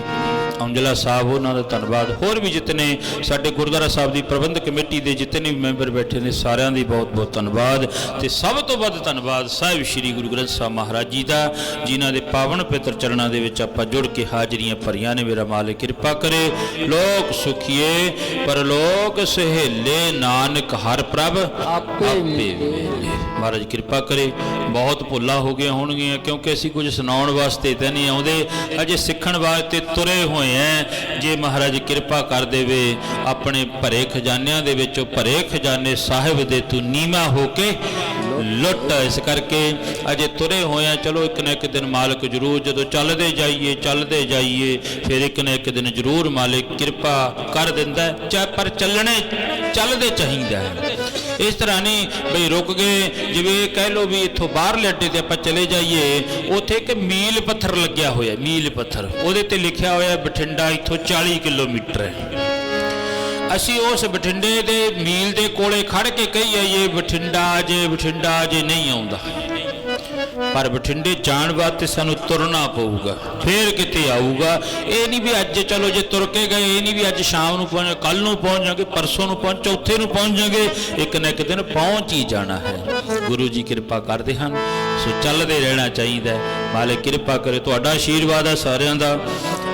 ਔਂਜਲਾ ਸਾਹਿਬ, ਉਹਨਾਂ ਦਾ ਧੰਨਵਾਦ। ਹੋਰ ਵੀ ਜਿਤਨੇ ਸਾਡੇ ਗੁਰਦੁਆਰਾ ਸਾਹਿਬ ਦੀ ਪ੍ਰਬੰਧਕ ਕਮੇਟੀ ਦੇ ਜਿਤਨੇ ਵੀ ਮੈਂਬਰ ਬੈਠੇ ਨੇ ਸਾਰਿਆਂ ਦੀ ਬਹੁਤ ਬਹੁਤ ਧੰਨਵਾਦ। ਤੇ ਸਭ ਤੋਂ ਵੱਧ ਧੰਨਵਾਦ ਸਾਹਿਬ ਸ੍ਰੀ ਗੁਰੂ ਗ੍ਰੰਥ ਸਾਹਿਬ ਮਹਾਰਾਜ ਜੀ ਦਾ, ਜਿਨ੍ਹਾਂ ਦੇ ਪਾਵਨ ਪਵਿੱਤਰ ਚਰਨਾਂ ਦੇ ਵਿੱਚ ਆਪਾਂ ਜੁੜ ਕੇ ਹਾਜ਼ਰੀਆਂ ਭਰੀਆਂ ਨੇ। ਮੇਰਾ ਮਾਲਿਕ ਕਿਰਪਾ ਕਰੇ, ਲੋਕ ਸੁਖੀਏ ਪਰਲੋਕ ਸਹੇਲੇ, ਨਾਨਕ ਹਰ ਪ੍ਰਭ ਆਪੇ ਵੇਲੇ। ਮਹਾਰਾਜ ਕਿਰਪਾ ਕਰੇ। ਬਹੁਤ ਭੁੱਲਾਂ ਹੋ ਗਈਆਂ ਹੋਣਗੀਆਂ ਕਿਉਂਕਿ ਅਸੀਂ ਕੁਝ ਸੁਣਾਉਣ ਵਾਸਤੇ ਤਾਂ ਨਹੀਂ ਆਉਂਦੇ, ਅਜੇ ਸਿੱਖਣ ਵਾਸਤੇ ਤੁਰੇ ਹੋਏ ਐ। ਜੇ ਮਹਾਰਾਜ ਕਿਰਪਾ ਕਰ ਦੇਵੇ ਆਪਣੇ ਭਰੇ ਖਜ਼ਾਨਿਆਂ ਦੇ ਵਿੱਚੋਂ ਭਰੇ ਖਜ਼ਾਨੇ ਸਾਹਿਬ ਦੇ ਤੂੰ ਨੀਵਾਂ ਹੋ ਕੇ ਲੁੱਟ। ਇਸ ਕਰਕੇ ਅਜੇ ਤੁਰੇ ਹੋਏ ਆ। ਚਲੋ ਇੱਕ ਨਾ ਇੱਕ ਦਿਨ ਮਾਲਕ ਜ਼ਰੂਰ, ਜਦੋਂ ਚੱਲਦੇ ਜਾਈਏ ਫਿਰ ਇੱਕ ਨਾ ਇੱਕ ਦਿਨ ਜ਼ਰੂਰ ਮਾਲਿਕ ਕਿਰਪਾ ਕਰ ਦਿੰਦਾ। ਪਰ ਚੱਲਦੇ ਚਾਹੀਦਾ ਹੈ। ਇਸ ਤਰ੍ਹਾਂ ਨਹੀਂ ਬਈ ਰੁਕ ਗਏ, ਜਿਵੇਂ ਕਹਿ ਲਓ ਵੀ ਇੱਥੋਂ ਬਾਹਰਲੇ ਅੱਡੇ ਤੇ ਆਪਾਂ ਚਲੇ ਜਾਈਏ, ਉੱਥੇ ਇੱਕ ਮੀਲ ਪੱਥਰ ਲੱਗਿਆ ਹੋਇਆ, ਮੀਲ ਪੱਥਰ, ਉਹਦੇ ਤੇ ਲਿਖਿਆ ਹੋਇਆ ਬਠਿੰਡਾ ਇੱਥੋਂ 40 ਕਿਲੋਮੀਟਰ ਹੈ। ਅਸੀਂ ਉਸ ਬਠਿੰਡੇ ਦੇ ਮੀਲ ਦੇ ਕੋਲੇ ਖੜ ਕੇ ਕਹੀ ਜਾਈਏ ਬਠਿੰਡਾ ਜੇ ਨਹੀਂ ਆਉਂਦਾ, ਪਰ ਬਠਿੰਡੇ ਜਾਣ ਵਾਸਤੇ ਸਾਨੂੰ ਤੁਰਨਾ ਪਊਗਾ, ਫੇਰ ਕਿਤੇ ਆਊਗਾ। ਇਹ ਨਹੀਂ ਵੀ ਅੱਜ ਚਲੋ ਜੇ ਤੁਰ ਕੇ ਗਏ, ਇਹ ਨਹੀਂ ਵੀ ਅੱਜ ਸ਼ਾਮ ਨੂੰ ਪਹੁੰਚ, ਕੱਲ ਨੂੰ ਪਹੁੰਚ ਜਾਵਾਂਗੇ, ਪਰਸੋਂ ਨੂੰ ਪਹੁੰਚ, ਚੌਥੇ ਨੂੰ ਪਹੁੰਚ ਜਾਵਾਂਗੇ। ਇੱਕ ਨਾ ਇੱਕ ਦਿਨ ਪਹੁੰਚ ਹੀ ਜਾਣਾ ਹੈ। ਗੁਰੂ ਜੀ ਕਿਰਪਾ ਕਰਦੇ ਹਨ, ਸੋ ਚੱਲਦੇ ਰਹਿਣਾ ਚਾਹੀਦਾ। ਮਾਲਿਕ ਕਿਰਪਾ ਕਰੇ, ਤੁਹਾਡਾ ਆਸ਼ੀਰਵਾਦ ਆ ਸਾਰਿਆਂ ਦਾ।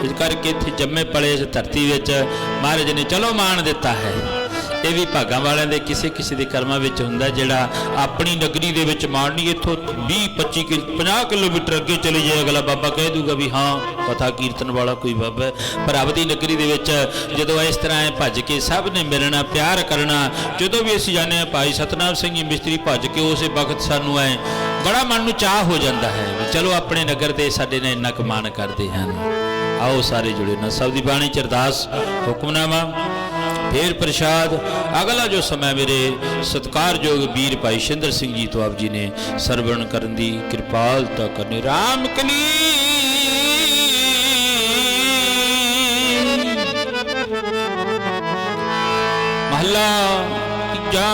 ਇਸ ਕਰਕੇ ਇੱਥੇ ਜੰਮੇ ਪਲੇ ਇਸ ਧਰਤੀ ਵਿੱਚ ਮਹਾਰਾਜ ਨੇ ਚਲੋ ਮਾਣ ਦਿੱਤਾ ਹੈ। ਇਹ ਵੀ ਭਾਗਾਂ ਵਾਲਿਆਂ ਦੇ ਕਿਸੇ ਕਿਸੇ ਦੇ ਕਰਮਾਂ ਵਿੱਚ ਹੁੰਦਾ, ਜਿਹੜਾ ਆਪਣੀ ਨਗਰੀ ਦੇ ਵਿੱਚ ਮਾਣ ਨਹੀਂ। ਇੱਥੋਂ 20-25-50 ਕਿਲੋਮੀਟਰ ਅੱਗੇ ਚਲੇ ਜਾਏ, ਅਗਲਾ ਬਾਬਾ ਕਹਿ ਦੂਗਾ ਵੀ ਹਾਂ ਕਥਾ ਕੀਰਤਨ ਵਾਲਾ ਕੋਈ ਬਾਬਾ ਹੈ। ਪਰ ਆਪਦੀ ਨਗਰੀ ਦੇ ਵਿੱਚ ਜਦੋਂ ਇਸ ਤਰ੍ਹਾਂ ਭੱਜ ਕੇ ਸਭ ਨੇ ਮਿਲਣਾ, ਪਿਆਰ ਕਰਨਾ। ਜਦੋਂ ਵੀ ਅਸੀਂ ਜਾਂਦੇ ਹਾਂ, ਭਾਈ ਸਤਨਾਮ ਸਿੰਘ ਜੀ ਮਿਸਤਰੀ ਭੱਜ ਕੇ ਉਸੇ ਵਕਤ ਸਾਨੂੰ ਬੜਾ ਮਨ ਨੂੰ ਚਾਹ ਹੋ ਜਾਂਦਾ ਹੈ ਵੀ ਚਲੋ ਆਪਣੇ ਨਗਰ ਦੇ ਸਾਡੇ ਨੇ ਇੰਨਾ ਕੁ ਮਾਣ ਕਰਦੇ ਹਨ। ਆਓ ਸਾਰੇ ਜੁੜੇ ਨਾ। ਸਭ ਦੀ ਬਾਣੀ ਚ ਅਰਦਾਸ, ਹੁਕਮਨਾਮਾ, ਫੇਰ ਪ੍ਰਸ਼ਾਦ। ਅਗਲਾ ਜੋ ਸਮਾਂ ਮੇਰੇ ਸਤਿਕਾਰਯੋਗ ਵੀਰ ਭਾਈ ਸ਼ਿੰਦਰ ਸਿੰਘ ਜੀ ਤੋਂ ਆਪ ਜੀ ਨੇ ਸਰਵਣ ਕਰਨ ਦੀ ਕਿਰਪਾਲਤਾ ਕਰਨੀ। ਰਾਮ ਕਲੀ ਮਹਲਾ ਤੀਜਾ।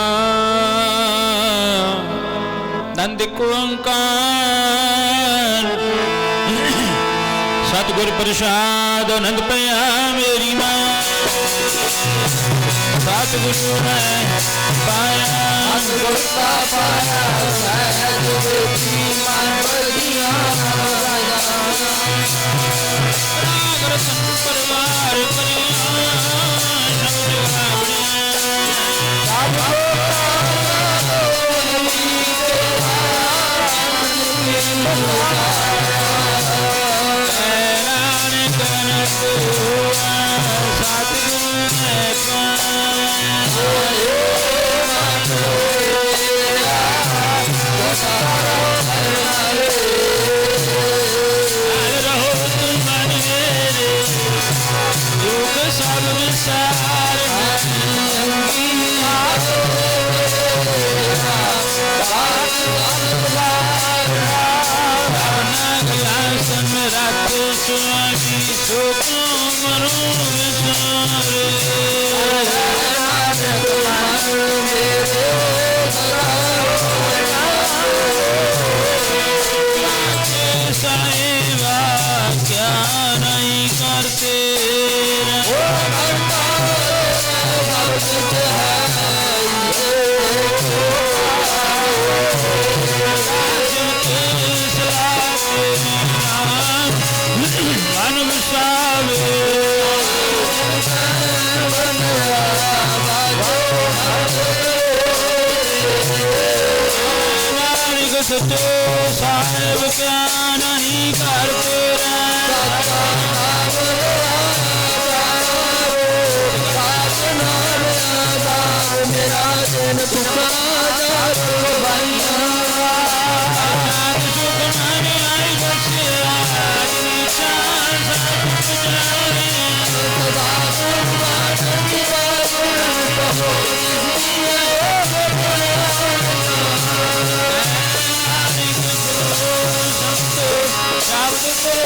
ਨੰਦ ਓੰਕਾਰ ਸਤਿਗੁਰ ਪ੍ਰਸਾਦ ਆਨੰਦ ਪਿਆ ਮੇਰੀ ਮਾਂ। ਸਤਿਗੁਰੂ ਮੈਂ ਪਾਇਆ, ਸਤਿਗੁਰ ਦਾ ਪਾਇਆ, ਸਹਿਜ ਵੇਖੀ ਮਨ ਵਰਦੀਆਂ ਰਾਜਾ। ਰਾਗ ਰਤਨ ਪਰਵਾਰ ਕਰਿਆ, ਸ਼ਬਦ ਰਾਵਣਿਆ। ਸਚੋ ਸਾਹਿਬ ਕਿਆ ਨਹੀਂ ਕਰ ਤੇਰਾ। ਮੇਰਾ ਦਿਨ ਤੁਕਾ ਜਾ ਭਾਈਆਂ ਆਈ ਬਸਿਆ ਸ਼ਬਦ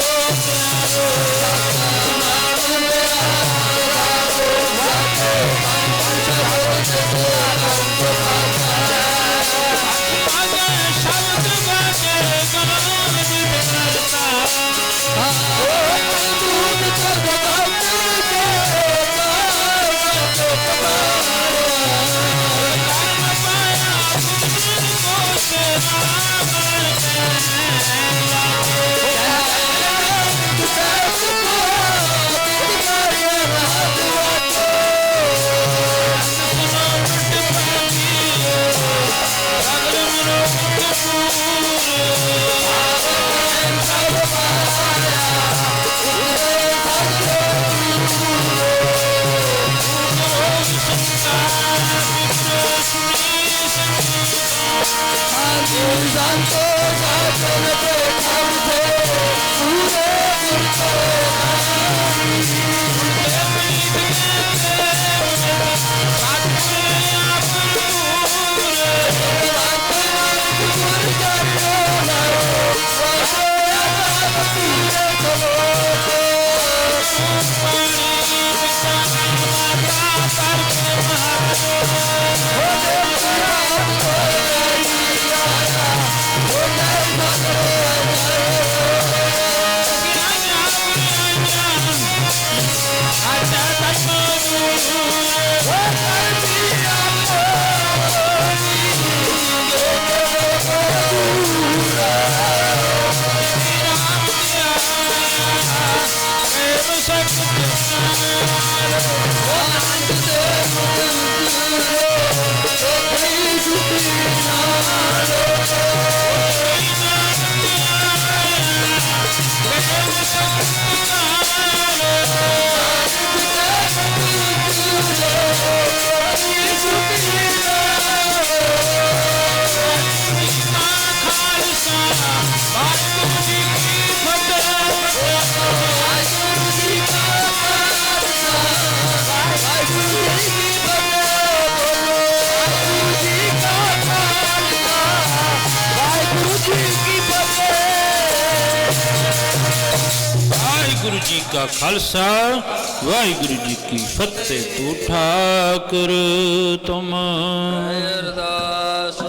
ਵਾਹਿਗੁਰੂ ਜੀ ਕਾ ਖਾਲਸਾ ਵਾਹਿਗੁਰੂ ਜੀ ਕੀ ਫਤਿਹ। ਤੂੰ ਠਾਕੁਰ ਤੁਮ ਅਰਦਾਸ